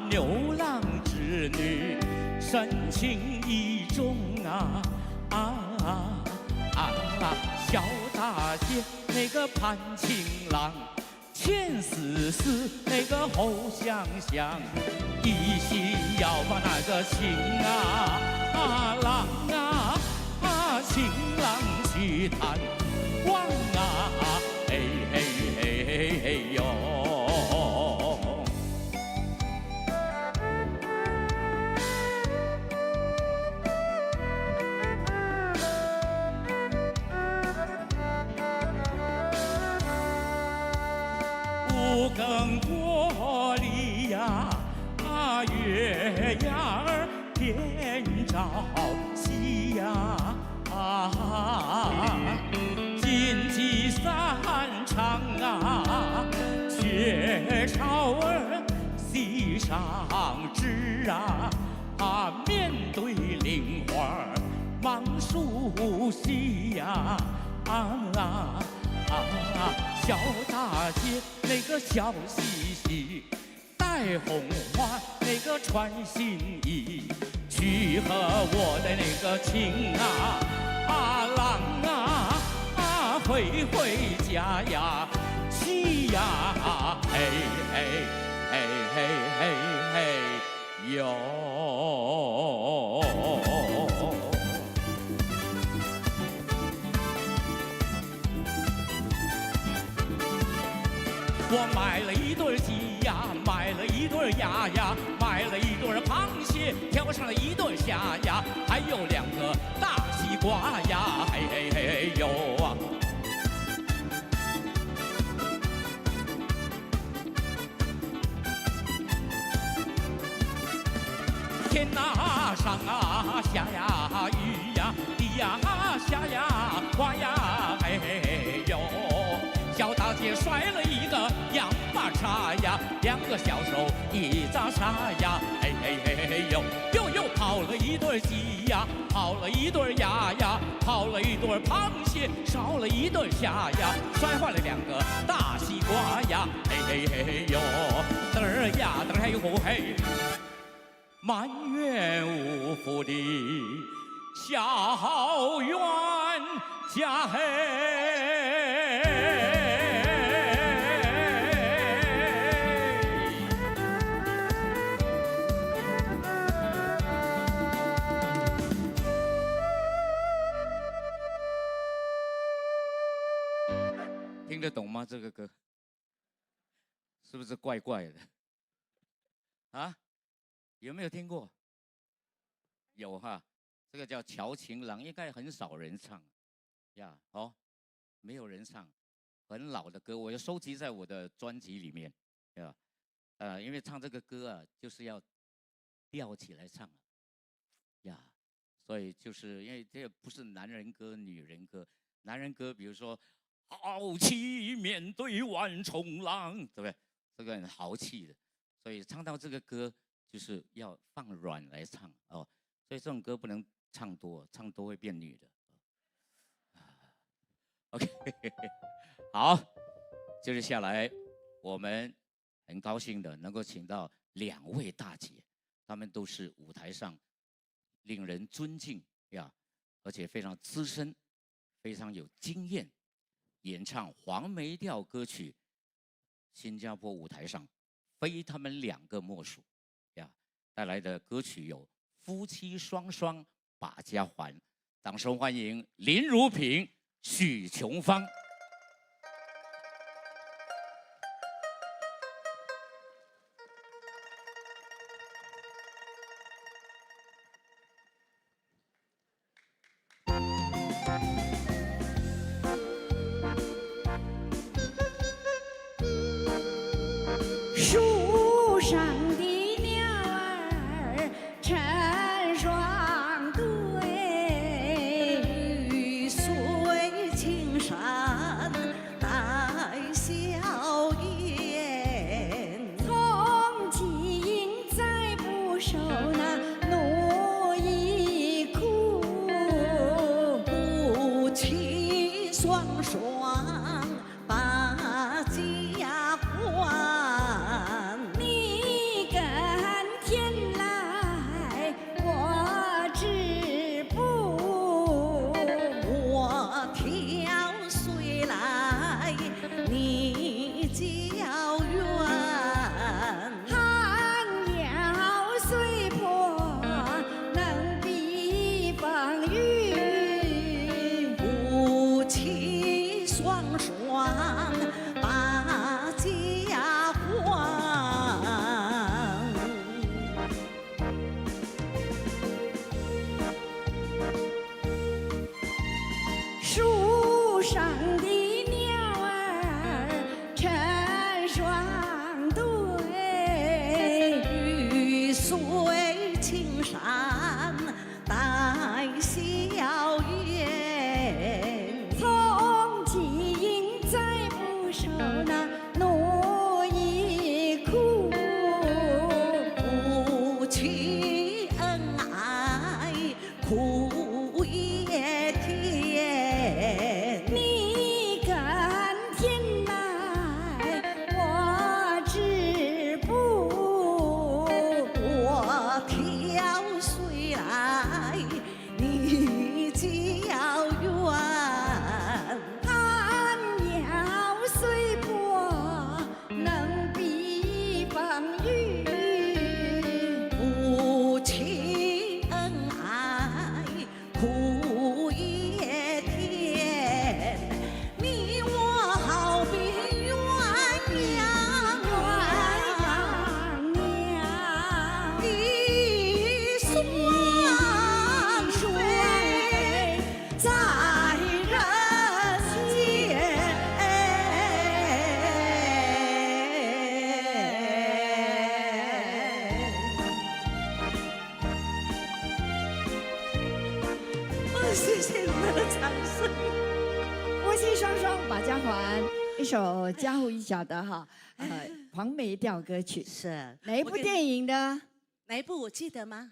牛郎织女深情意重小大姐那个盼情郎，牵丝丝那个后想想，一心要把那个情郎情郎去探望嘿嘿嘿嘿嘿哟。五更过里呀，月牙儿点着夕呀，金鸡三唱鹊巢儿溪上枝面对菱花忙梳洗呀，小大姐那个笑嘻嘻，戴红花那个穿新衣，去和我的那个情郎回家呀，去呀，嘿嘿嘿嘿嘿嘿哟。我买了一对鸡呀，买了一对鸭呀，买了一对螃蟹，挑上了一对虾呀，还有2个大西瓜。挂呀，嘿嘿嘿哟啊！天呐上啊下呀雨呀地呀下呀刮呀，嘿嘿嘿哟！小大姐甩了一个洋马叉呀，2个小手一扎沙呀，嘿嘿嘿嘿哟！又跑了一对鸡呀，跑了一对鸭呀，跑了一对螃蟹，烧了一对虾呀，摔坏了2个大西瓜呀，嘿嘿嘿嘿哟！嘚儿呀嘚儿嘿呼嘿，满园无福的小冤家嘿。听得懂吗？这个歌是不是怪怪的？啊？有没有听过？有哈，这个叫《乔情郎》，应该很少人唱呀。哦，没有人唱，很老的歌，我要收集在我的专辑里面，呀。因为唱这个歌啊，就是要吊起来唱呀，所以就是因为这不是男人歌、女人歌，男人歌比如说。豪气面对万重浪，对不对？这个很豪气的，所以唱到这个歌就是要放软来唱哦。所以这种歌不能唱多，唱多会变女的。OK， 好，接着下来，我们很高兴的能够请到2位大姐，她们都是舞台上令人尊敬呀，而且非常资深，非常有经验。演唱黄梅调歌曲，新加坡舞台上非他们2个莫属呀！带来的歌曲有《夫妻双双把家还》，掌声欢迎林如萍、许琼芳。树上的鸟儿成双对，雨随青山带笑颜。从今再不受那奴役苦，夫妻双双把家还。你跟天来，我织布，我挑水来，你浇园。寒窑虽破，能避风雨，夫妻双双把家还。树上的鸟儿成双对，雨随青山带笑颜。从今再不受那奴役苦，夫妻恩爱苦也甜。你跟天来，我织布，我挑水来，你浇园。寒窑虽破，能避风雨，夫妻恩爱苦也甜。一双双把家还，一首家喻户晓的哈，黄梅调歌曲是哪一部电影的？哪一部我记得吗？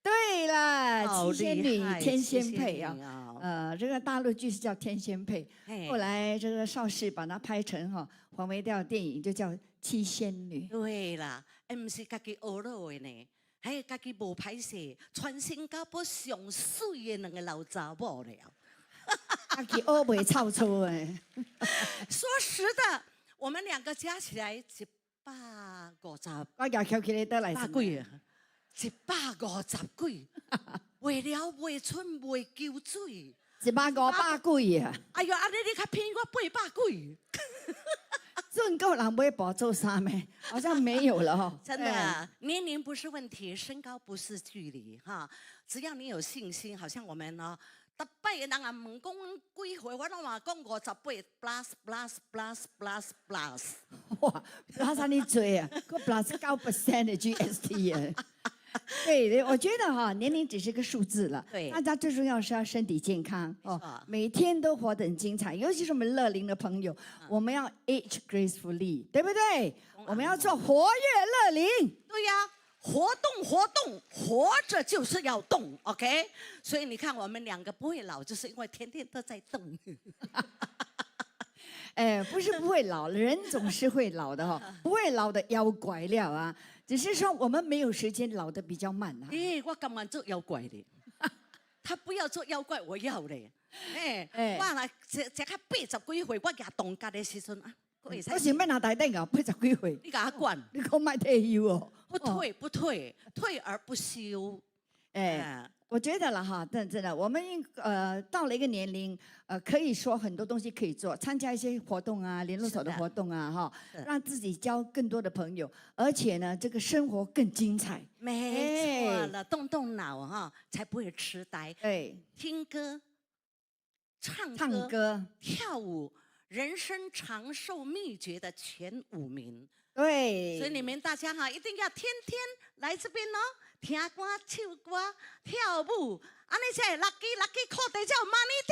对了，好七仙女厉害天仙七仙配啊女啊，这个大陆剧是叫天仙配，嘿后来这个邵氏把它拍成哈黄梅调电影，就叫七仙女。对啦，唔是家己学落的呢，还有家己无歹势，全新加坡上水的两个老查某了。自己学袂臭臭哎。说实的，我们两个加起来150我牙翘起来得来百几啊，150几，为了卖春卖酒水。 150几啊！哎呦，安尼你较骗我800几。准够人买布做衫没？好像没有了哈。真的，年龄不是问题，身高不是距离哈。只要你有信心，好像我们呢，逐摆人啊问讲几岁，我拢话讲58 plus。哇，拉上你嘴啊，个 plus 9% 的 GST 啊。对，我觉得哈，年龄只是个数字了。对，大家最重要是要身体健康哦，每天都活得很精彩。尤其是我们乐龄的朋友，我们要 age gracefully， 对不对？我们要做活跃乐龄。对呀，活动，活着就是要动 ，OK？ 所以你看，我们两个不会老，就是因为天天都在动。哎，不是不会老，人总是会老的哈，不会老的妖怪了啊。只是说我们没有时间，老得比较慢啊。我干嘛做妖怪的？他不要做妖怪，我要嘞。我来这较80几岁，我举动家的时阵啊，我是要拿台灯啊，80几岁。你甲我管？你讲卖退休哦？不退，退而不休。我觉得了哈，真的，我们到了一个年龄，可以说很多东西可以做，参加一些活动啊，联络所的活动啊，哈，让自己交更多的朋友，而且呢，这个生活更精彩。没错了，动脑哈，才不会痴呆。听歌、唱歌、跳舞，人生长寿秘诀的前5名。对，所以你们大家哈，一定要天天来这边哦。听歌、唱歌、跳舞，安尼才会lucky 靠地才有 money 对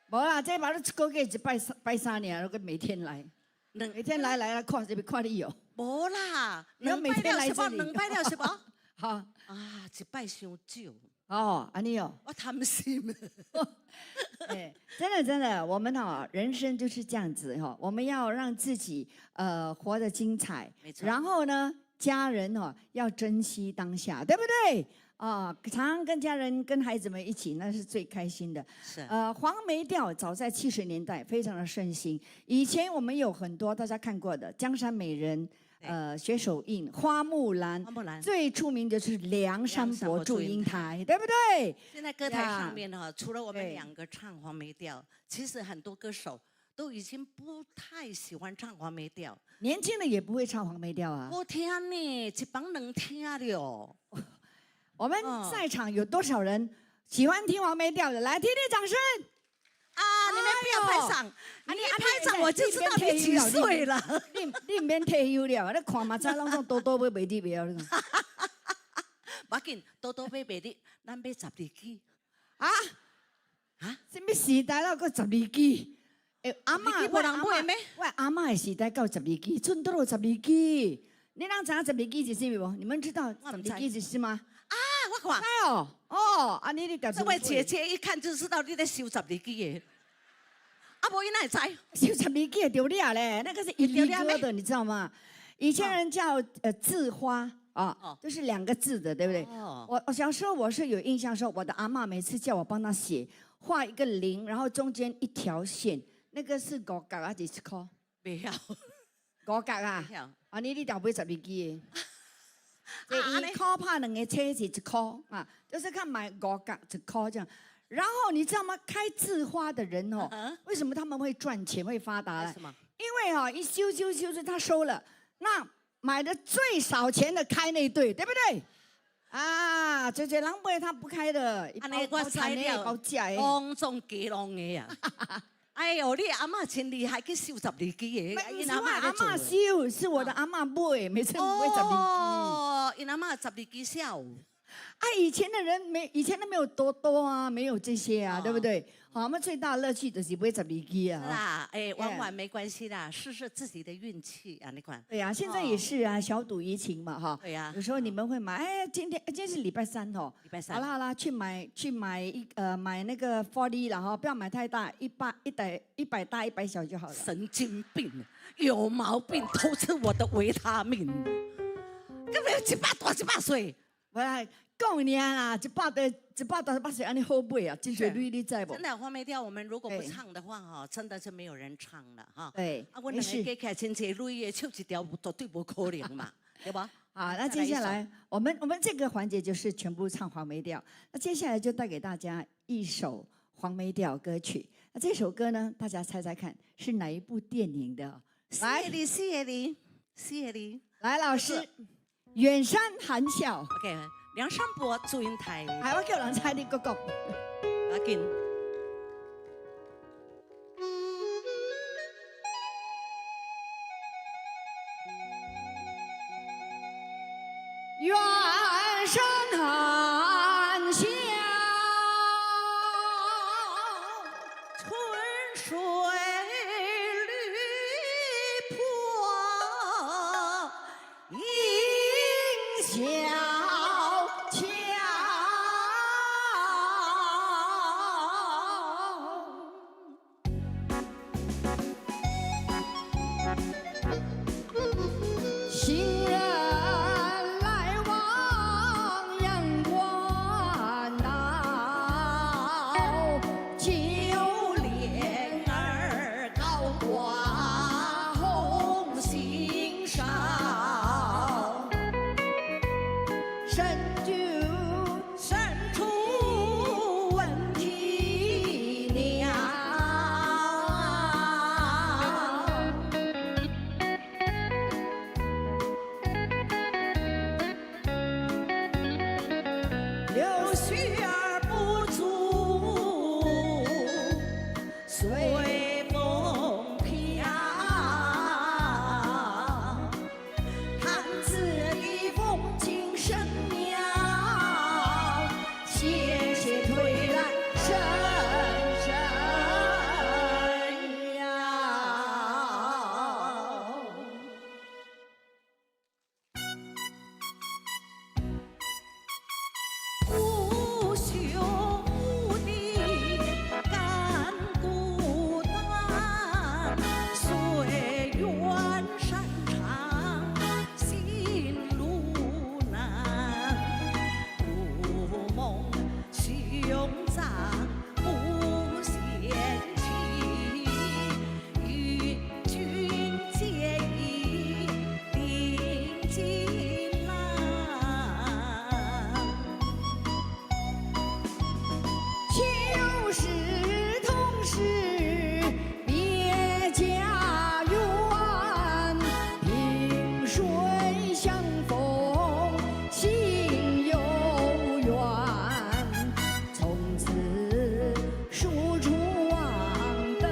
不？无啦，这把你一个月一拜3年，如果每天来，每天来看这边看你有。无啦，你要每天来这里。 2拜了是不？好啊，1拜伤少。哦，安尼哦。我贪心。真的，我们哈人生就是这样子哈，我们要让自己活得精彩，然后呢。 家人哦，要珍惜当下，对不对？常常跟家人、跟孩子们一起，那是最开心的。是。黄梅调早在70年代非常的盛行。以前我们有很多大家看过的《江山美人》，雪手印、花木兰，最出名的是梁山伯祝英台，对不对？现在歌台上面哈，除了我们2个唱黄梅调，其实很多歌手。 都已经不太喜欢唱黄梅调，年轻的也不会唱黄梅调啊。我听呢，一帮能听了。我们在场有多少人喜欢听黄梅调的？来，听听掌声。啊，你们不要拍掌，你一拍掌我就知道你几岁了。你唔免退休了，你看嘛，在拢讲多多买卖的苗。不要紧，多多买卖的，咱买12支。啊？什么时代了？个12支？ 阿嬷，我阿嬷的时代到12支，剩多少12支？你啷知影12支是什么无？你们知道12支是什么？啊，我看。哎哦，安尼你调。这位姐姐一看就知道你在收12支的。啊，无伊哪会知？收12支丢脸嘞，那个是一粒歌的，你知道吗？以前人叫字花啊，都是2个字的，对不对？我小时候我是有印象说，我的阿嬷每次叫我帮她写，画一个0，然后中间一条线。 那个是5角还是1块？没有5角啊！啊，你调买12支的。这1块拍2个车是1块啊，就是看买5角1块这样。然后你知道吗？开字花的人哦，为什么他们会赚钱会发达呢？因为哈一修他收了，那买的最少钱的开那一对，对不对？啊，这人买他不开的，一包材料，包假的，当中鸡笼的呀。 哎呦，你阿嬷真厉害，去收12支的。不是我阿嬷收，是我的阿嬷买，每次买12支。哦，因阿嬷12支少。以前的人以前都没有多多啊，没有这些啊，对不对？好，我们最大的乐趣就是买12支啊。是啦，哎，玩没关系啦，试试自己的运气啊，你看。对呀，现在也是啊，小赌怡情嘛，哈。对呀。有时候你们会买，哎，今天是礼拜3哦。礼拜3。好啦，去买买那个40，然后不要买太大，100大100小就好了。神经病，有毛病，偷吃我的维他命。根本100大100岁。我来讲你啊，100大100岁，安尼好买啊，真侪你知不？真的黄梅调，我们如果不唱的话，哈，真的是没有人唱了哈。对，我两个加起来真侪累的，唱一条绝对不可能嘛，对吧？好，那接下来我们这个环节就是全部唱黄梅调。那接下来就带给大家一首黄梅调歌曲。那这首歌呢，大家猜猜看是哪一部电影的？来，四月里，来，老师。远山含笑 ，OK， 梁山伯祝英台，哎，我叫人猜你讲，阿紧。远山含笑，春水绿坡。小桥，行人来往阳关道，九莲儿高挂红杏梢。伸出问题鸟，流水儿不足，随风飘。看此地风景甚妙。斜斜推来深深遥。无休无地干孤单，岁月山长心路难。如梦胸藏无限期，与君结义定锦囊。旧时同事别家园，萍水相逢心有缘。从此树出望得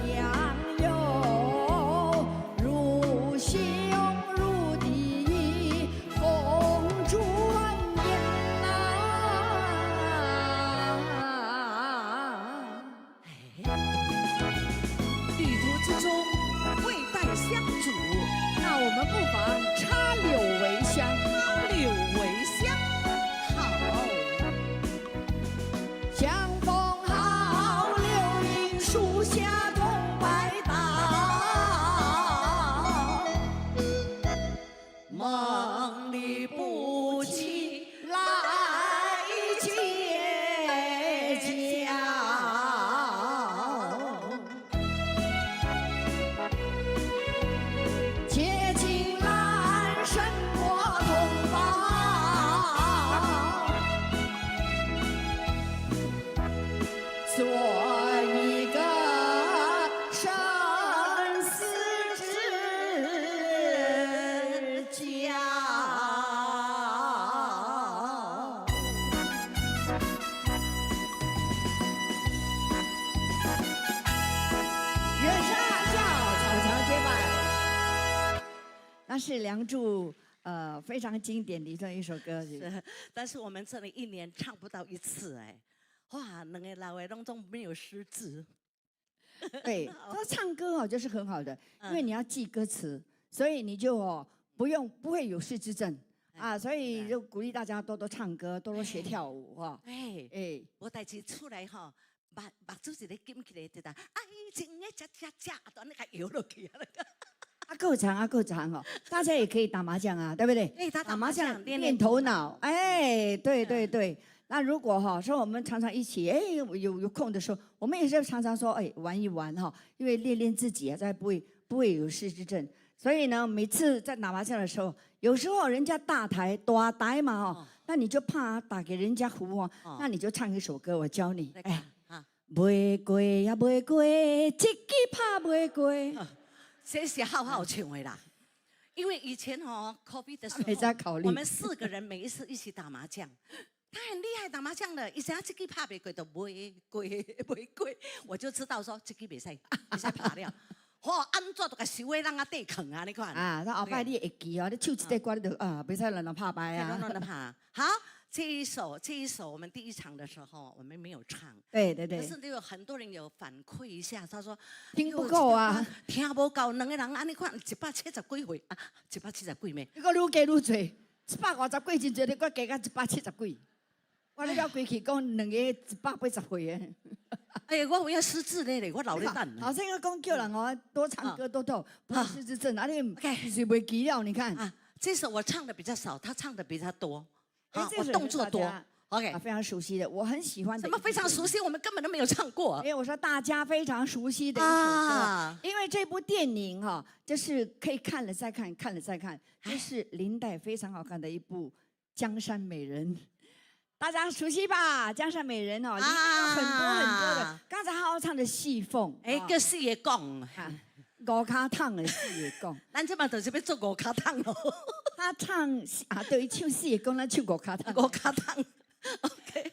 良友，如兄如弟共祝年旅途之中，未带香烛，那我们不妨插柳为香。插柳为香，好。相逢好，柳荫树下同拜倒。梦里不起来结交。结情阑珊过同胞，做一个生死之交。远山含笑，草桥结伴。那是梁祝非常经典的这一首歌曲。但是我们这里1年唱不到1次哎，哇，两个老的拢总没有失智。对，他唱歌哦就是很好的，因为你要记歌词，所以你就不会有失智症啊，所以就鼓励大家多多唱歌，多多学跳舞哈。我代志出来哈，目珠一个紧起来就爱情的恰，当你个摇落去啊。够长哦，大家也可以打麻将啊，对不对？打麻将练头脑，对。那如果说我们常常一起，有空的时候，我们也是常常说，玩一玩哈，因为练自己啊，才不会有失智症。所以呢，每次在打麻将的时候，有时候人家大台嘛那你就怕打给人家胡那你就唱一首歌，我教你，袂过呀袂过，一支拍袂过。这是好好唱的啦，因为以前COVID 的时候，我们4个人每一次一起打麻将，他很厉害打麻将的，以前这支拍袂过就袂过，我就知道说这支袂使拍了，安怎都甲收的人对抗啊，你看啊，那后摆你会记你唱一支歌你就袂使乱拍牌啊，乱拍。好，这一首我们第1场的时候我们没有唱，对。但是有很多人有反馈一下，他说听不够啊，听不够，两个人安尼看170几岁啊，170几咩？你个愈加愈多，150几真侪，你个加到170几。我咧要归去讲2个180岁的。我有要失智咧，我老咧等。好像要讲叫人多唱歌多跳，不是失智症，你是袂记了？你看这首我唱的比较少，他唱的比较多。我动作多 ，OK， 非常熟悉的，我很喜欢。什么非常熟悉？我们根本都没有唱过。因为我说大家非常熟悉的一首歌，因为这部电影就是可以看了再看，看了再看，这是林黛非常好看的一部《江山美人》，大家熟悉吧？《江山美人》里面有很多的，刚才好好唱的戏凤，个四爷讲。五脚桶的四爷公，咱这嘛就是要做五脚桶咯。他唱对，唱四爷公，咱唱五脚桶。五脚桶 ，OK。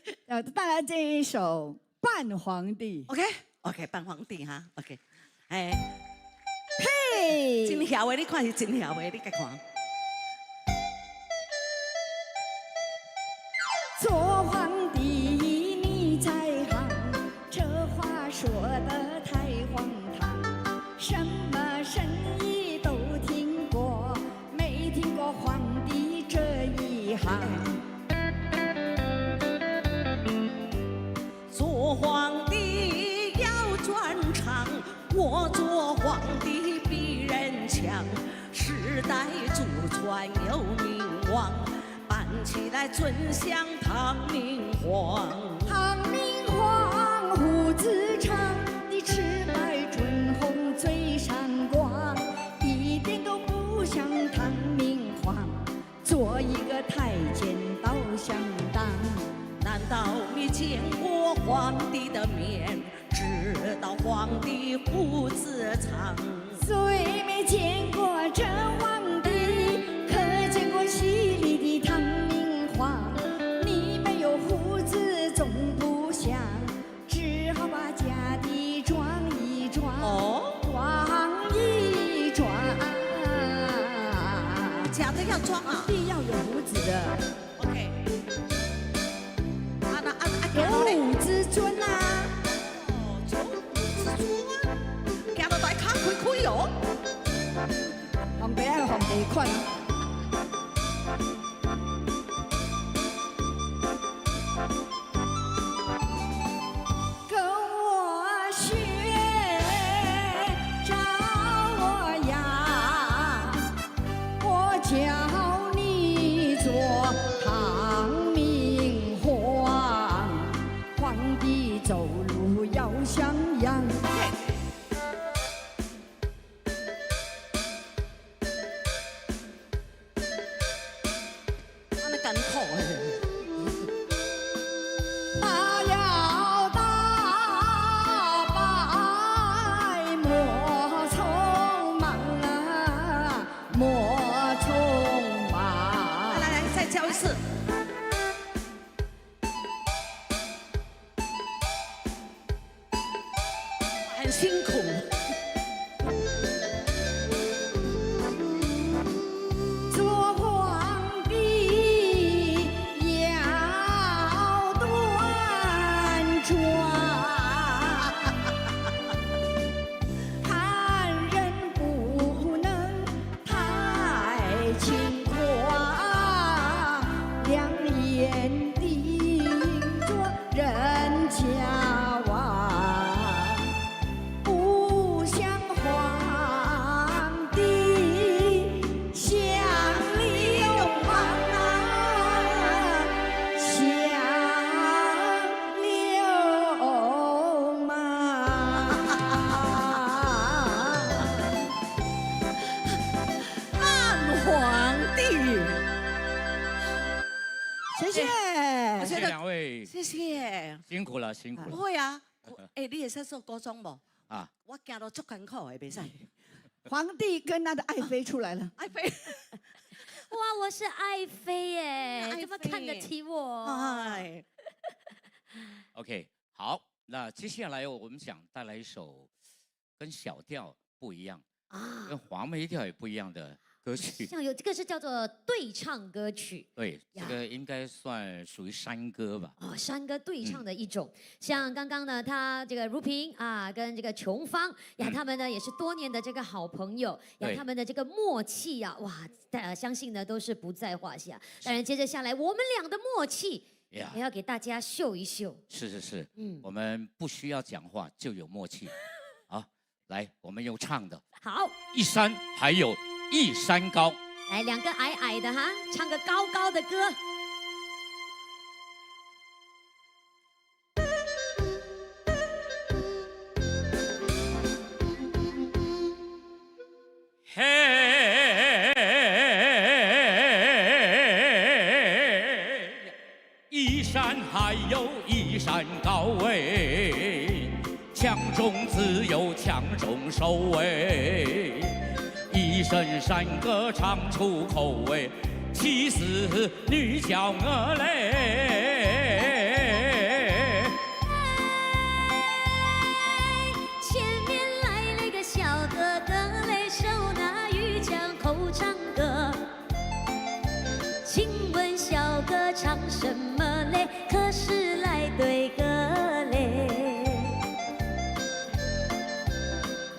带来这一首《扮皇帝》。OK， 扮皇帝哈 ，OK。嘿，真巧的，你看是真巧的，你该看。做皇帝你在行，这话说得太荒唐。什么生意都听过，没听过皇帝这一行。做皇帝要专长，我做皇帝比人强。世代祖传有名望，办起来准像唐明皇。唐明皇胡子长，你赤白准红最闪光，一点都不像唐明皇，做一个太监倒相当。难道你见过皇帝的面，知道皇帝胡子长？虽没见过这皇帝，可见过戏里的唐明皇。你没有胡子总不像，只好把家底装一装，装一装。假的要装啊，必要有胡子的。OK。有武之尊啊！行到大脚开开哦。皇帝爱皇帝款。跟我学，找我呀，我教你做唐明皇，皇帝走路要像样。艰苦的。大摇大摆莫匆忙啊，莫匆忙。来，再教一次。很辛苦。做皇家王，不像皇帝像流氓啊，像流氓。暗皇帝，谢谢。谢谢两位，谢谢。辛苦了，辛苦了。不会啊，哎，你会使说歌颂不？啊，我行到足艰苦的，袂使。皇帝跟他的爱妃出来了，爱妃，哇，我是爱妃耶，爱妃怎么看得起我？哎， OK， 好，那接下来我们想带来一首跟小调不一样啊，跟黄梅调也不一样的歌曲。像有这个是叫做对唱歌曲。对，呀这个应该算属于山歌吧。哦，山歌对唱的一种，像刚刚呢，他这个如萍啊，跟这个琼芳呀，他们呢也是多年的这个好朋友呀，对他们的这个默契呀，哇，相信呢都是不在话下。当然，接着下来我们俩的默契呀也要给大家秀一秀。是是是，嗯，我们不需要讲话就有默契。好，来，我们用唱的，好，一山还有一山高。来两个矮矮的哈，唱个高高的歌。嘿，一山还有一山高哎，强中自有强中手哎，一声山歌唱出口味，气死女娇娥嘞。前面来了个小哥哥嘞，手拿玉枪口唱歌。请问小哥唱什么嘞？可是来对歌嘞。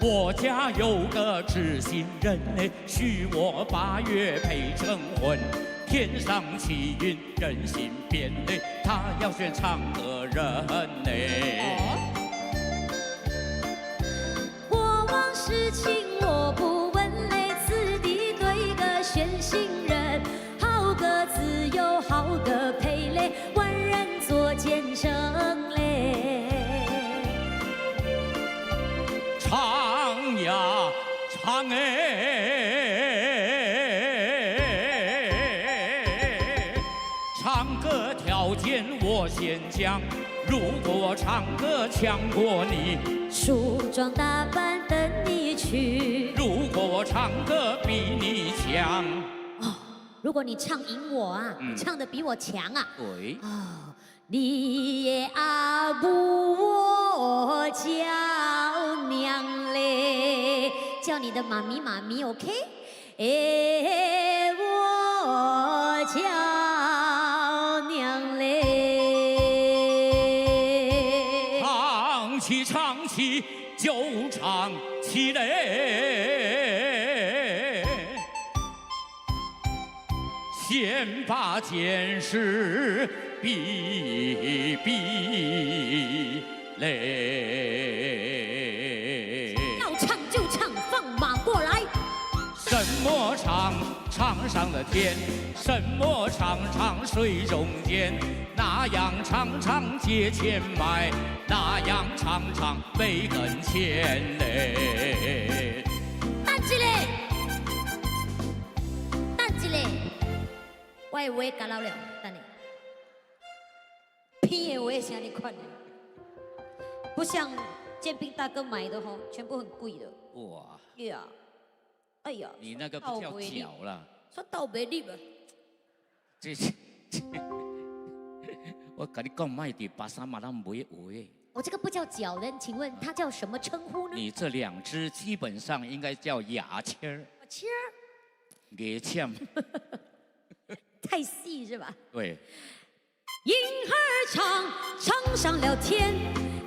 我家有个知心人嘞，许我8月配成婚。天上起云，人心变嘞，他要选唱歌人嘞。过往事情我不问嘞，此地对个选新人，好歌自有好歌配嘞，万人做见证嘞。唱呀唱哎，唱歌条件我先讲，如果唱歌强过你，梳妆打扮等你去。如果我唱歌比你强，哦，如果你唱赢我啊，唱得比我强啊，对，哦，你也啊不我叫娘嘞，叫你的妈咪妈咪 ，OK？ 哎，我叫娘嘞。唱起唱起就唱起嘞，先把件事比比嘞。要唱就唱，放马过来。什么唱？唱上了天，什么唱？唱水中间，那样唱唱借钱买，那样唱唱没跟前嘞。等一下，等一下，我的话讲老了，等你。偏的我也像你款的，不像建斌大哥买的吼，全部很贵的。哇，呀，哎呀，你那个不叫脚了，说倒霉你吧。这我跟你讲，卖的巴沙马拉没有诶。我这个不叫脚人，请问它叫什么称呼呢？你这2只基本上应该叫牙签儿。签儿。牙签。太细是吧？对。莺儿唱，唱上了天；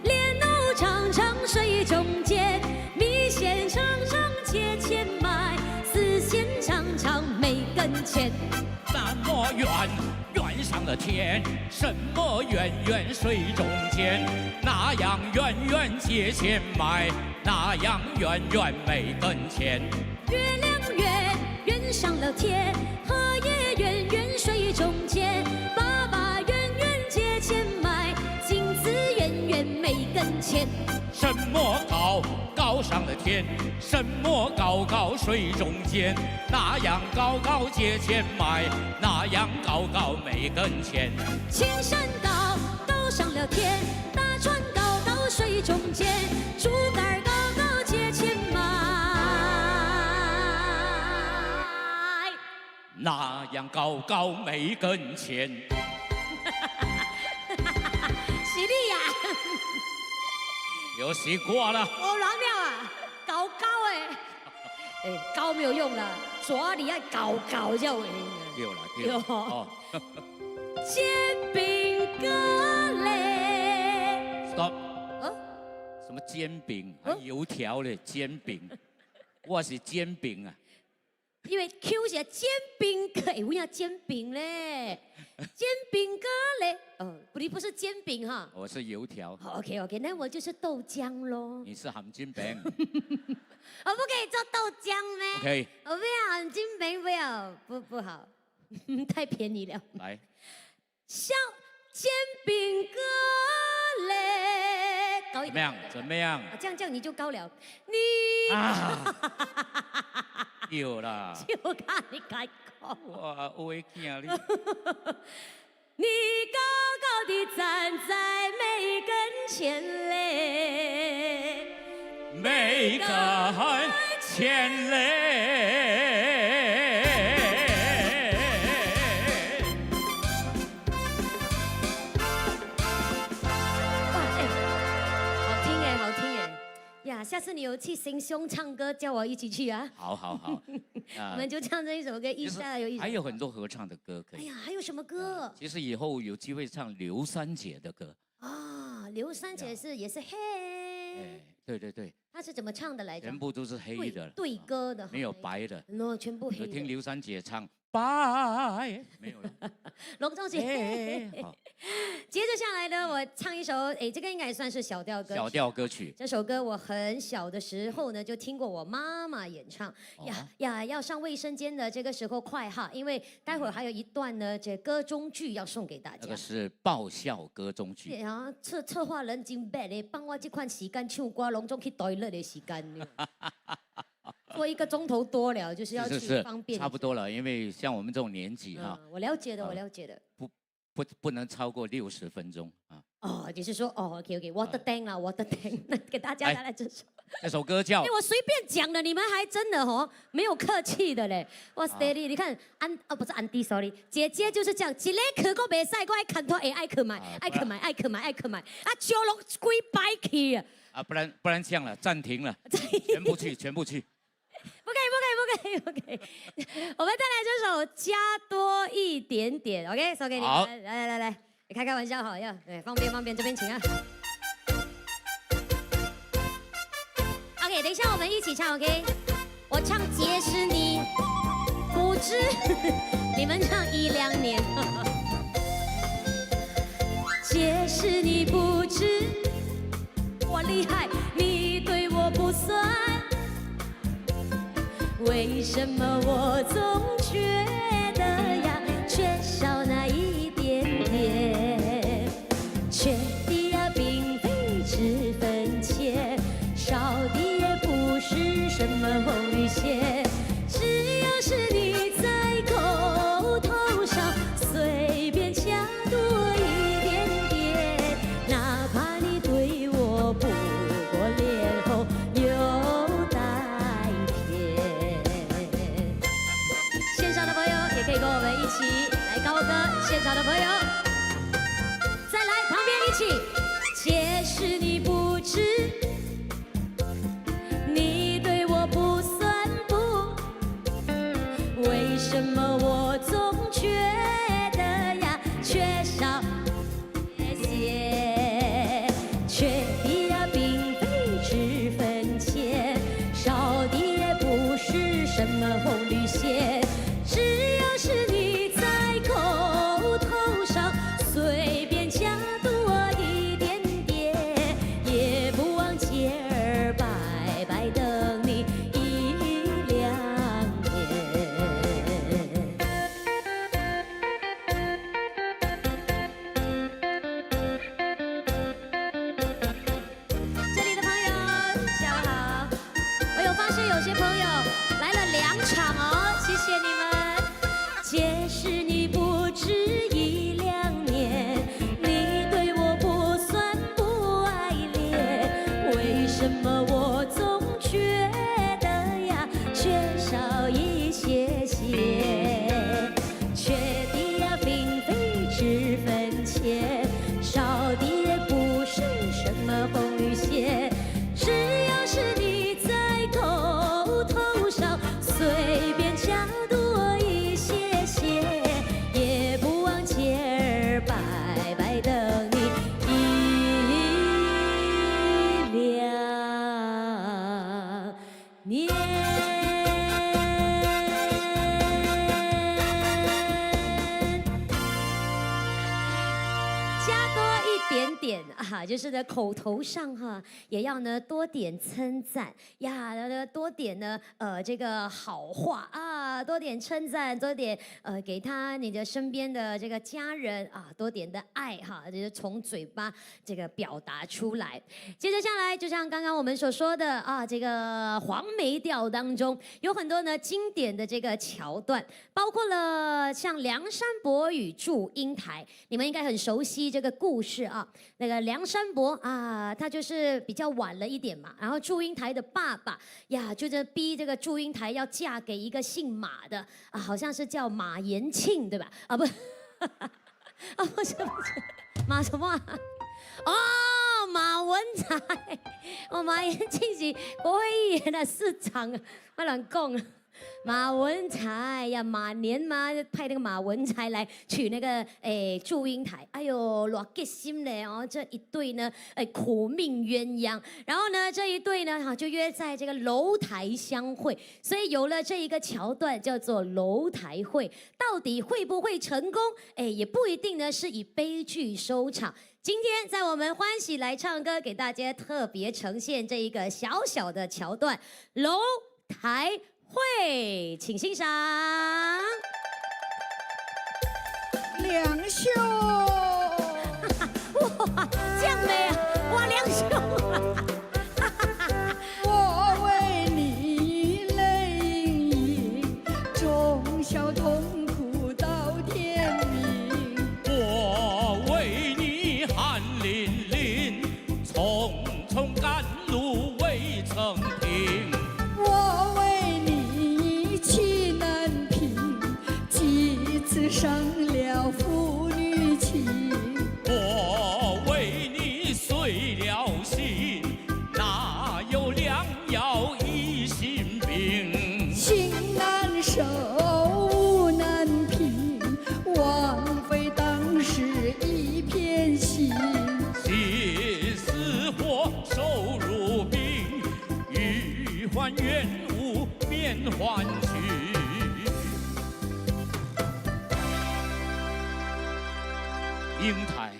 莲藕唱，唱水中间；米线唱，唱借钱买；丝线唱，唱没跟前。那么远，远上上了天，什么圆圆水中间，那样圆圆借钱买，那样圆圆没跟钱。月亮圆圆上了天，荷叶圆圆水中间，爸爸圆圆借钱买，金子圆圆没跟钱。什么高高上了天，什么高高水中间，那样高高借钱买，那样高高没跟钱。青山高高上了天，大船高高水中间，竹竿高高借钱买，那样高高没跟钱。是你呀、有西瓜了。我人了啊，高高的，哎，高没有用了，抓你要高高才有用。有了，有了。哦煎饼咖喱。 ，stop。什么煎饼？还油条嘞？煎饼，我是煎饼啊。因为 Q 是煎饼咖，哎，我要煎饼嘞，煎饼咖喱。哦，不是煎饼哈。我是油条。好 ，OK， 那我就是豆浆咯。你是含金饼。我不可以做豆浆咩 ？OK。我不要含金饼，不要，不好，太便宜了。来。 小煎饼咖喱，高一点。怎么样？这样你就高了。你啊，有啦。就看你改高。我会惊你。你高高地站在每根前嘞，每根前嘞。 下次你有去行凶唱歌，叫我一起去啊！好，我们就唱这一首歌，一下有一首。还有很多合唱的歌可以。哎呀，还有什么歌？其实以后有机会唱刘三姐的歌。啊，刘三姐也是黑。对。她是怎么唱的来着？全部都是黑的。对歌的。没有白的。全部黑的。有听刘三姐唱白，没有了。隆重姐。好。 接着下来呢，我唱一首，哎，这个应该也算是小调歌曲。小调歌曲。这首歌我很小的时候呢，就听过我妈妈演唱。要上卫生间的这个时候快哈，因为待会儿还有一段呢，这歌中剧要送给大家。那个是爆笑歌中剧。然后策划人真白嘞，帮我这款时间唱歌，隆重去toilet的时间。做1个钟头多了，就是要去方便。差不多了，因为像我们这种年纪哈。我了解的，我了解的。 不能超过60分钟啊！哦，你是说OK， 我的灯啊，我的灯，那给大家带来这首。这首歌叫……哎，我随便讲的，你们还真的没有客气的嘞。哇 ，Steady， 你看不是安迪 ，sorry， 姐姐就是这样，一个去过袂使，我爱看拖，爱去买，爱去买，啊，酒拢几摆去啊！啊，不然这样了，暂停了，全部去。 不可以，我们带来这首《加多一点点》，OK， 送给你。好，来，开玩笑好，要对，方便，这边请啊。OK， 等一下我们一起唱 ，OK， 我唱结识你不知，你们唱1、2年。结识你不知，我厉害，你对我不算。 为什么我总觉得呀，缺少那一点点，缺的呀并非脂粉钱，少的也不是什么红绿线，只要是你在口头上随便加多一点点，哪怕你对我不过脸红有。 线上的朋友。什么我总觉得呀，缺少一些些，缺的呀并非脂粉钱，少的也不是什么红绿线，只要是你在口头上随便加多一些些，也不枉姐儿白白等你1、2年。加多一点点啊，就是呢口头上哈也要呢多点称赞呀，多点呢这个好话啊，多点称赞，多点给他你的身边的这个家人啊多点的爱哈，就是从嘴巴这个表达出来。接着下来，就像刚刚我们所说的啊，这个黄梅调当中有很多呢经典的这个桥段，包括了像梁山伯与祝英台，你们应该很熟悉这个故事啊。那个梁山伯啊，他就是比较晚了一点嘛，然后祝英台的爸爸呀，就是逼这个祝英台要嫁给一个姓马的啊，好像是叫马延庆对吧？啊不，啊不是马什么啊？哦，马文才，哦，马延庆是国会议员的市长啊，我乱讲啊。马文才呀，马年嘛，派那个马文才来娶那个祝英台，哎呦，多结心嘞哦！这一对呢，苦命鸳鸯。然后呢，这一对呢，哈，就约在这个楼台相会，所以有了这一个桥段叫做楼台会。到底会不会成功？也不一定呢，是以悲剧收场。今天在我们欢喜来唱歌，给大家特别呈现这一个小小的桥段——楼台会，请欣赏。梁兄，哇，这样美啊！哇，梁兄我为你泪盈盈，忠孝痛苦到天明。我为你汗淋淋，匆匆赶路未曾停。我为你气难平，几次伤了父女情。我为你碎了心，哪有良药医心病？情难收，物难平，枉费当时一片心。心似火，手如冰，欲还原物，免还去。英台，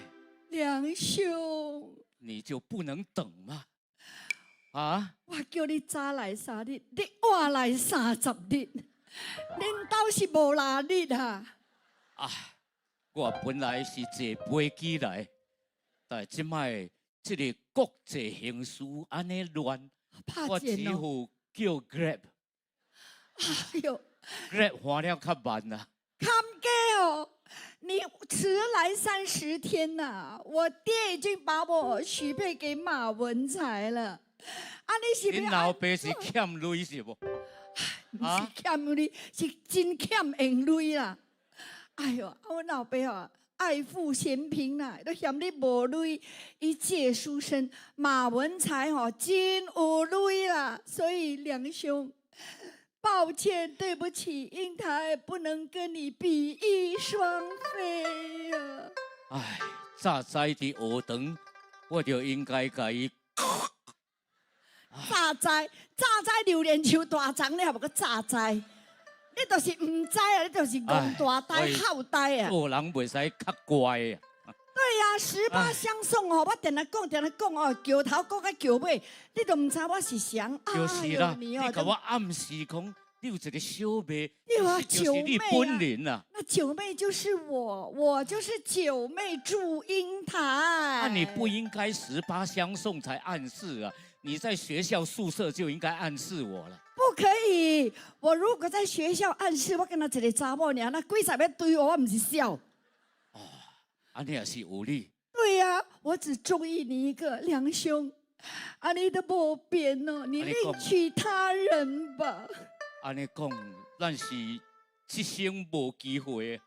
梁兄，你就不能等吗？啊？我叫你早来3日，你晚来30日，恁兜是无哪日啊？啊，我本来是坐飞机来，但即摆这个国际形势安尼乱，我只好叫 Grab。哎呦 ，Grab 换了较慢啦。看家哦，你迟来30天呐、我爹已经把我许配给马文才了。啊，你是恁老爸是欠钱是无？不是欠你，是真欠用钱啦。哎呦，我老爸啊，爱富嫌贫啦，都嫌你无钱。一介书生马文才哦，真有钱啦。所以梁兄，抱歉，对不起，英台不能跟你比翼双飞呀。哎，早知伫学堂，我就应该甲伊。早知榴莲树大丛，你还无个早知？你就是唔知啊，你就是戆大呆、好呆啊！做人袂使较乖啊。对呀，18相送哦，我定来讲哦，桥头讲到桥尾，你都唔知我是谁。就是啦，你甲我暗示讲，你有一个小妹，就是你本人啊。那九妹就是我，我就是九妹祝英台。那你不应该18相送才暗示啊？你在学校宿舍就应该暗示我了。不可以，我如果在学校暗示我跟他一个查某尔，那几十要追我，我唔是笑。哦，安尼也是有理。对呀、我只中意你一个，梁兄。啊，你都无变哦，你另娶他人吧。安尼讲，咱是一生无机会。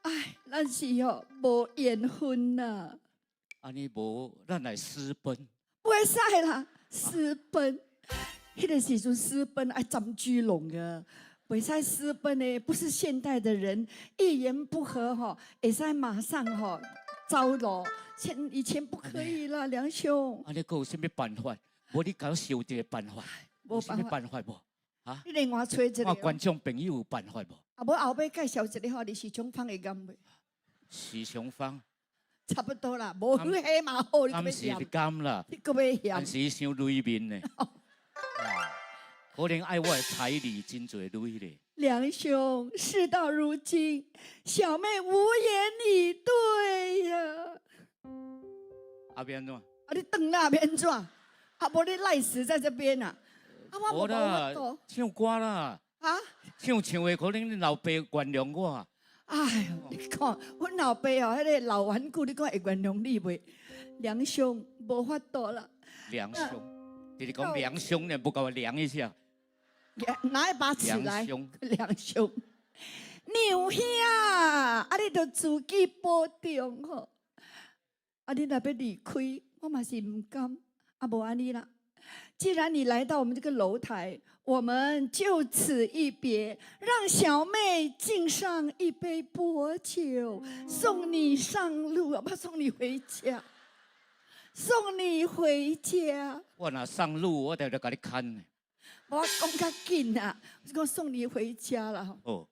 哎，咱是哦无缘分呐。安尼无，咱来私奔。袂使啦，私奔。迄个时阵私奔爱占居拢啊，袂使私奔的，不是现代的人，一言不合吼，会使马上吼招落。以前不可以啦，梁兄。安尼有啥物办法？无你甲我想一个办法。有啥物办法无？啊？你另外找一个。我观众朋友有办法无？啊，无后尾介绍一个吼，你时常芳会甘袂？时常芳。差不多啦，无迄嘛好，你敢是甘啦？你搁要嫌？但是伤雷面呢。可能爱我的财力真侪累咧。梁兄，事到如今，小妹无言以对呀。啊，变怎？啊，你等那边怎？啊，无你赖死在这边啊！啊，我无啦，唱歌啦。啊？唱的可能你老爸原谅我。哎呦，你看，阮老爸哦，迄个老顽固，你看会原谅你袂？梁兄，无法度啦。梁兄，你讲梁兄呢，不给我量一下。拿一把尺来，梁兄，娘兄，啊，你着自己保重吼。啊，你若要离开，我嘛是唔甘，啊，无安尼啦。既然你来到我们这个楼台，我们就此一别，让小妹敬上一杯薄酒，送你上路，不送你回家，送你回家。我若上路，我就甲你看。我讲较紧啊，我讲送你回家了。哦。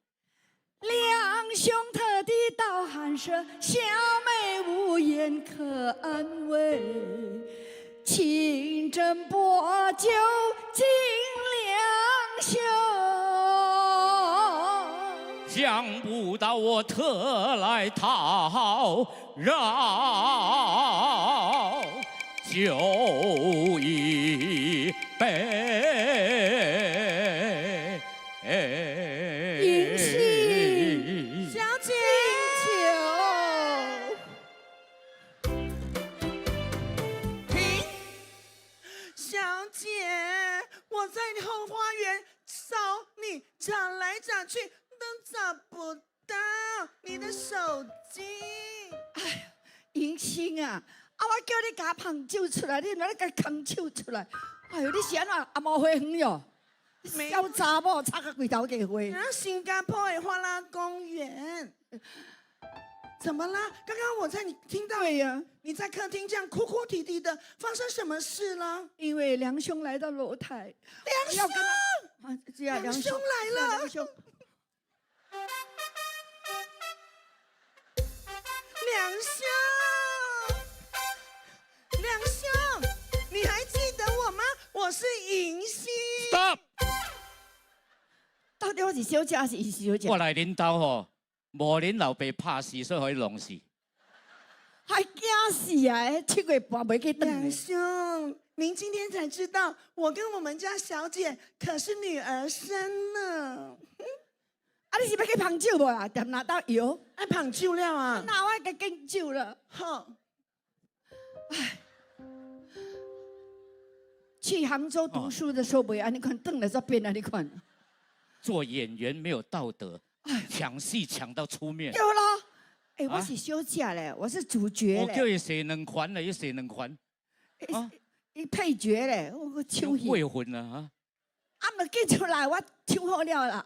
梁兄特地到寒舍，小妹无言可安慰。清斟薄酒敬梁兄，想不到我特来讨饶，酒一杯。迎新小姐酒。停，小姐，我在后花园找你，找来找去都找不到你的手机。哎呀，迎新啊！啊，我叫你甲捧酒出来，你哪甲空手出来？哎呦，你是安怎阿毛花园哟？小查某插个鬼头给花。然后新加坡的花拉公园。怎么啦？刚刚我你听到呀，你在客厅这样哭哭啼啼的，发生什么事了？因为梁兄来到楼台。梁兄，梁兄来了。梁兄，梁兄，梁兄，你还记得我吗？我是迎新。Stop！ 到底我是小姐还是小姐？我来恁兜吼，无恁老爸拍死，所以可以弄死。还惊死啊！7月半袂去等。梁兄，您今天才知道，我跟我们家小姐可是女儿身呢。啊，你是要去捧酒无啦？踮哪道油？爱捧酒了啊？那我该敬酒了。好。唉，去杭州读书的时候袂安尼看，转来这边啊，你看。做演员没有道德，抢戏抢到出面。对咯，哎，我是小姐嘞，我是主角嘞。我叫伊洗两款了，伊洗两款。啊，伊配角嘞，我唱戏。未婚了啊！啊，咪记出来，我唱好了啦。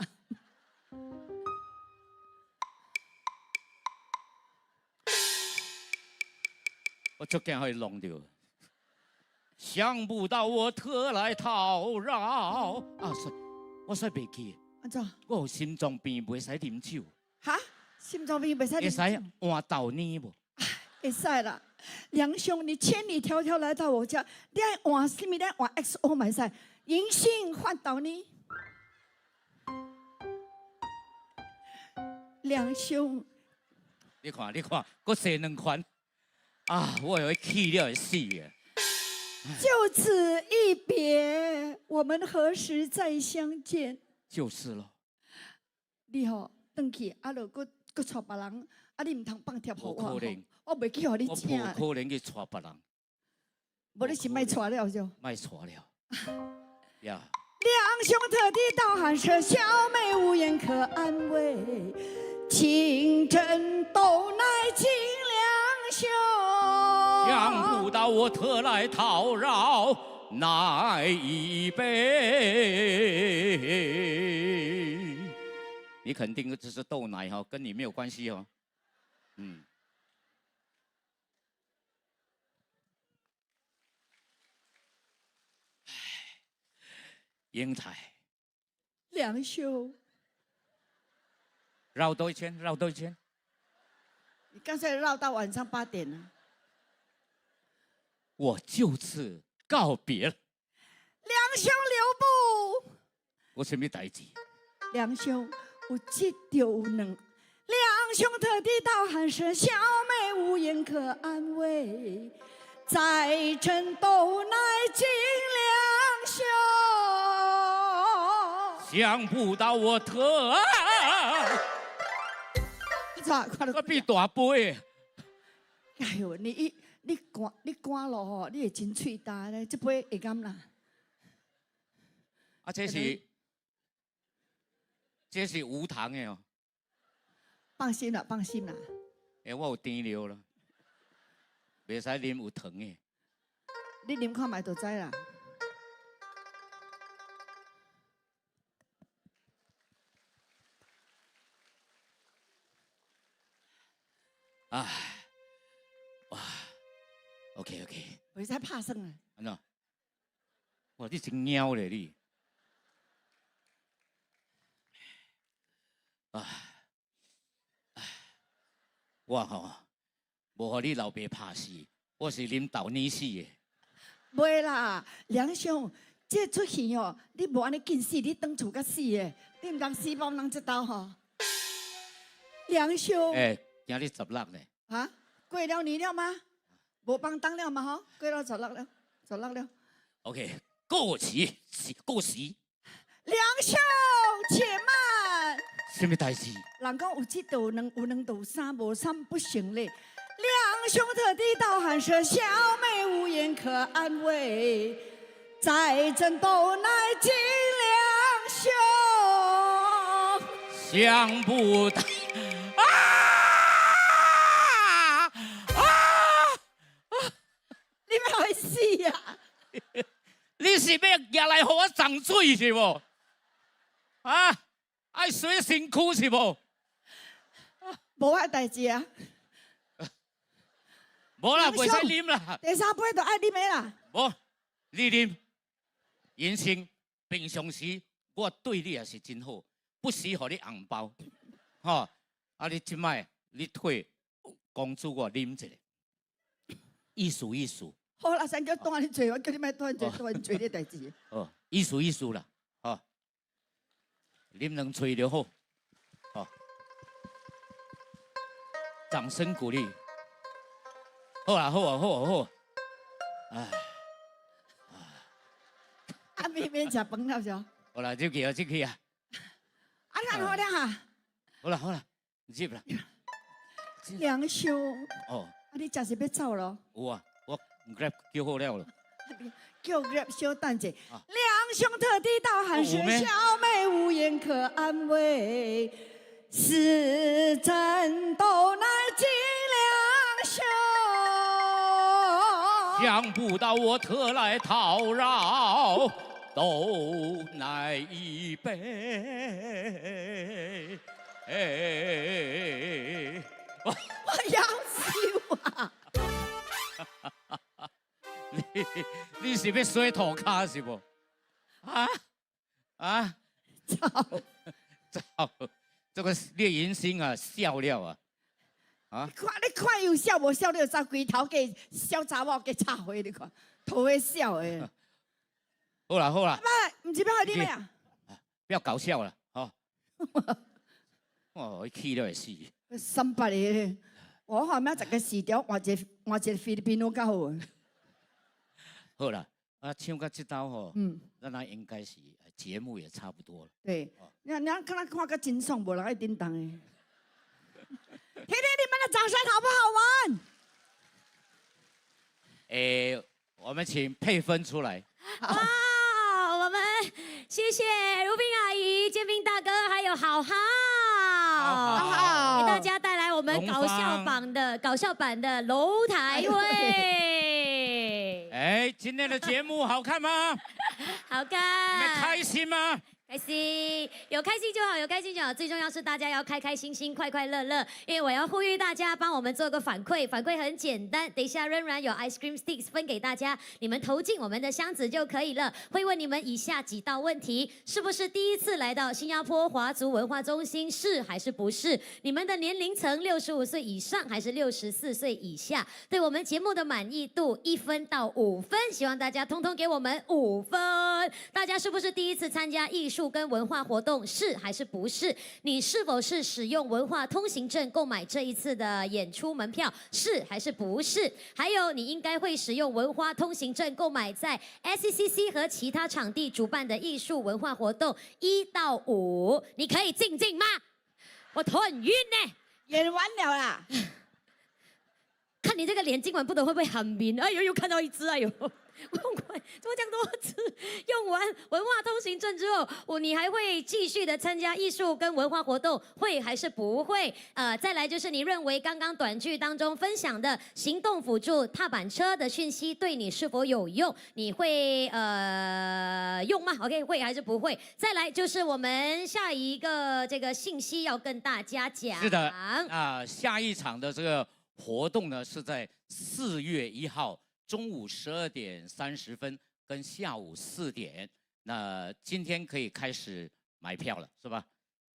我足惊可以弄掉。想不到我特来讨饶啊！我煞袂记。安怎？我有心脏病，袂使啉酒。哈？心脏病袂使啉酒？会使换豆泥无？会使啦。梁兄，你千里迢迢来到我家，你爱换什么？你爱换 XO 买使？银杏换豆泥。梁兄，你看，我洗两款啊！我会气了会死嘅。就此一别，我们何时再相见？就是咯。你吼，回去啊，就搁带别人，啊，你唔通放贴互我。可能。我袂去互你请。我无可能去带别人。无你是卖错了就。卖错了。呀。两兄特地到寒舍，小妹无言可安慰。情真都乃金两兄，想不到我特来讨饶那一杯。你肯定这是豆奶哈，跟你没有关系哦。嗯。英台。两兄。 绕多一圈，绕多一圈。你刚才绕到晚上8点了。我就此告别了。两兄留步。我什么代志？两兄，有这就能。两兄特地到寒舍，小妹无言可安慰。在阵都乃金两兄。想不到我特。 我比大杯。哎呦，你赶了吼，你会真喙大咧，这杯会甘啦。啊，这是无糖的哦。放心啦，放心啦。哎，我有甜料了，袂使啉有糖的。你啉看卖就知啦。 啊，哇 ，OK， 袂使拍算啊！安怎？哇，你真喵咧你！啊，我吼，无互你老爸拍死，我是啉豆奶死的。袂啦，梁兄，这出戏哦，你无安尼紧死，你当厝甲死的，你毋通死包人这刀吼。梁兄。今日16呢？啊，过了年了吗？无帮当了吗？吼，过了16了，16了。OK， 过时。梁兄，且慢。什么代志？人讲有一道两，有两道三，无三不行嘞。梁兄特地到寒舍，小妹无言可安慰。在阵都乃金两兄。想不到。 你要会死呀！你是要拿来给我涨水是无？啊，爱洗身躯是无？无遐代志啊！无啦，袂使啉啦。第3杯就爱啉的啦。无，你啉。人生平常时我对你也是真好，不时互你红包，吼。啊，你即摆你退公主我啉一下，意思。好啦，先叫端你做，我叫你莫端做你代志。哦，意思啦，哦，啉2喙就好，哦，掌声鼓励。好啊，哎，啊，免食饭了就。好啦，入去啊。啊，看好了哈。好啦，入啦。梁兄。哦。啊，你真是要走咯？有啊。Grab 叫好了。叫 Grab 小等者。梁兄特地到寒舍，小妹无言可安慰。是真都乃金两兄。想不到我特来讨饶，都乃一杯。我要死啊！你是要洗涂骹是不？走，这个你人生啊笑了啊！你看有笑无笑，你就走规头给小查某给插回你看，头会笑的。好啦，唔是要互你咩啊？不要搞笑了，哦。哦，气都会死。300个，我后面10个4条，换一个菲律宾佬较好。好啦，啊，唱到这刀吼，咱应该是节目也差不多了。对，你看个真爽，无人爱叮当的。听听你们的掌声好不好玩？我们请配分出来。哇，我们谢谢如冰阿姨、建斌大哥，还有好好，给大家带来我们搞笑版的楼台会。哎，今天的节目好看吗？好看。你们开心吗？开心，有开心就好，有开心就好。最重要是大家要开开心心、快快乐乐。因为我要呼吁大家帮我们做个反馈，反馈很简单。等一下仍然有 ice cream sticks 分给大家，你们投进我们的箱子就可以了。会问你们以下几道问题：是不是第一次来到新加坡华族文化中心？是还是不是？你们的年龄层65岁以上还是64岁以下？对我们节目的满意度1分到5分，希望大家通通给我们5分。大家是不是第一次参加艺术跟文化活动？是还是不是？你是否是使用文化通行证购买这一次的演出门票？是还是不是？还有，你应该会使用文化通行证购买在 SCCC 和其他场地主办的艺术文化活动1到5。你可以静静吗？我头很晕呢。演完了啦。看你这个脸，今晚不懂会不会很明？哎呦，又看到一只，哎呦！怎么这样多次？用完文化通行证之后，你还会继续的参加艺术跟文化活动，会还是不会？再来就是你认为刚刚短剧当中分享的行动辅助踏板车的讯息对你是否有用？你会用吗 ？OK， 会还是不会？再来就是我们下一个这个信息要跟大家讲。是的，下一场的这个活动呢是在4月1号。中午12点30分跟下午4点，那今天可以开始买票了，是吧？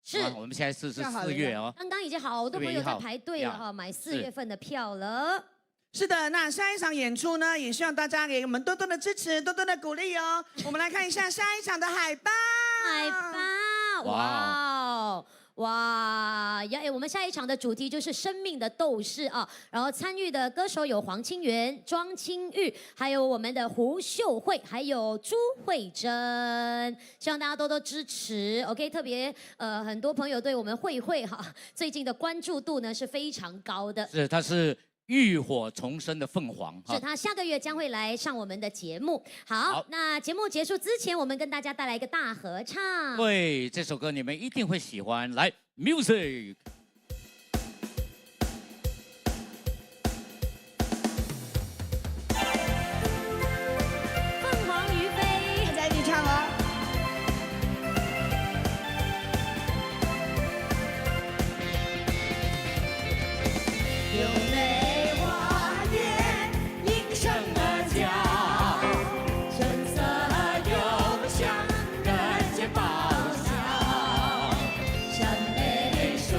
是，我们现在是4月哦。刚刚已经好多朋友在排队了哈，买4月份的票了。是的，那下一场演出呢，也希望大家给我们多多的支持，多多的鼓励哦。我们来看一下下一场的海报。海报，哇！哇，我们下一场的主题就是生命的斗士啊，然后参与的歌手有黄清源、庄清玉，还有我们的胡秀慧，还有朱慧珍，希望大家多多支持。OK， 特别很多朋友对我们慧慧哈最近的关注度呢是非常高的。是，他是浴火重生的凤凰，是他下个月将会来上我们的节目。好，那节目结束之前，我们跟大家带来一个大合唱。对，这首歌你们一定会喜欢。来 ，music。凤凰于飞，大家一起唱哦。有泪。水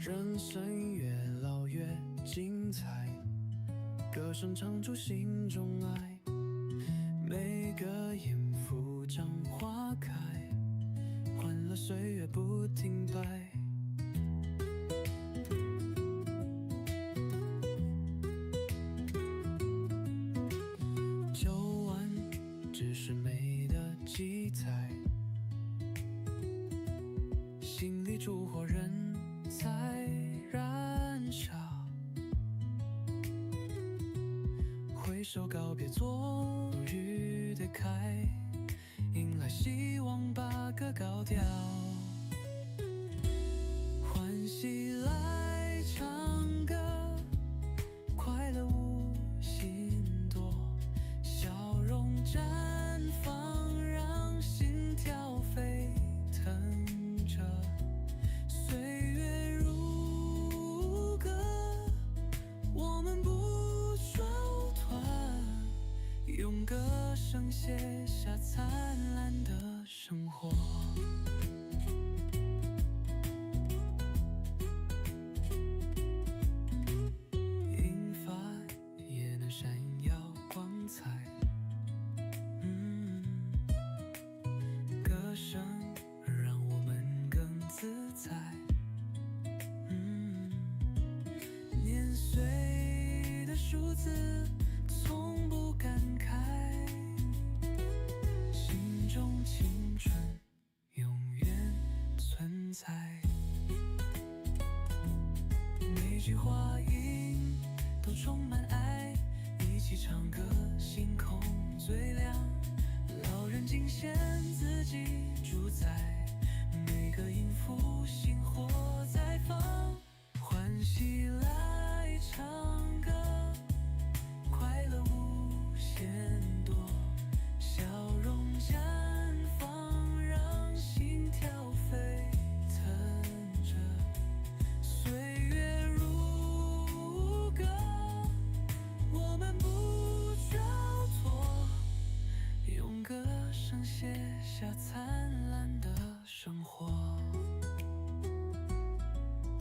人生越老越精彩，歌声唱出心中爱，每个音符将花开，欢乐岁月不停摆。旧碗只是美的记载，心里烛火人在燃烧，挥手告别昨日的开，迎来希望把歌高调，欢喜来唱歌，快乐无心多，笑容绽放，让心跳沸腾着。岁月如歌，我们不手段，用歌声写下灿烂的生活。银发也能闪耀光彩，歌声让我们更自在。年岁的数字从不感慨，心中青春永远存在。每句话音都充满爱，一起唱歌，星空最亮。老人尽显自己主宰。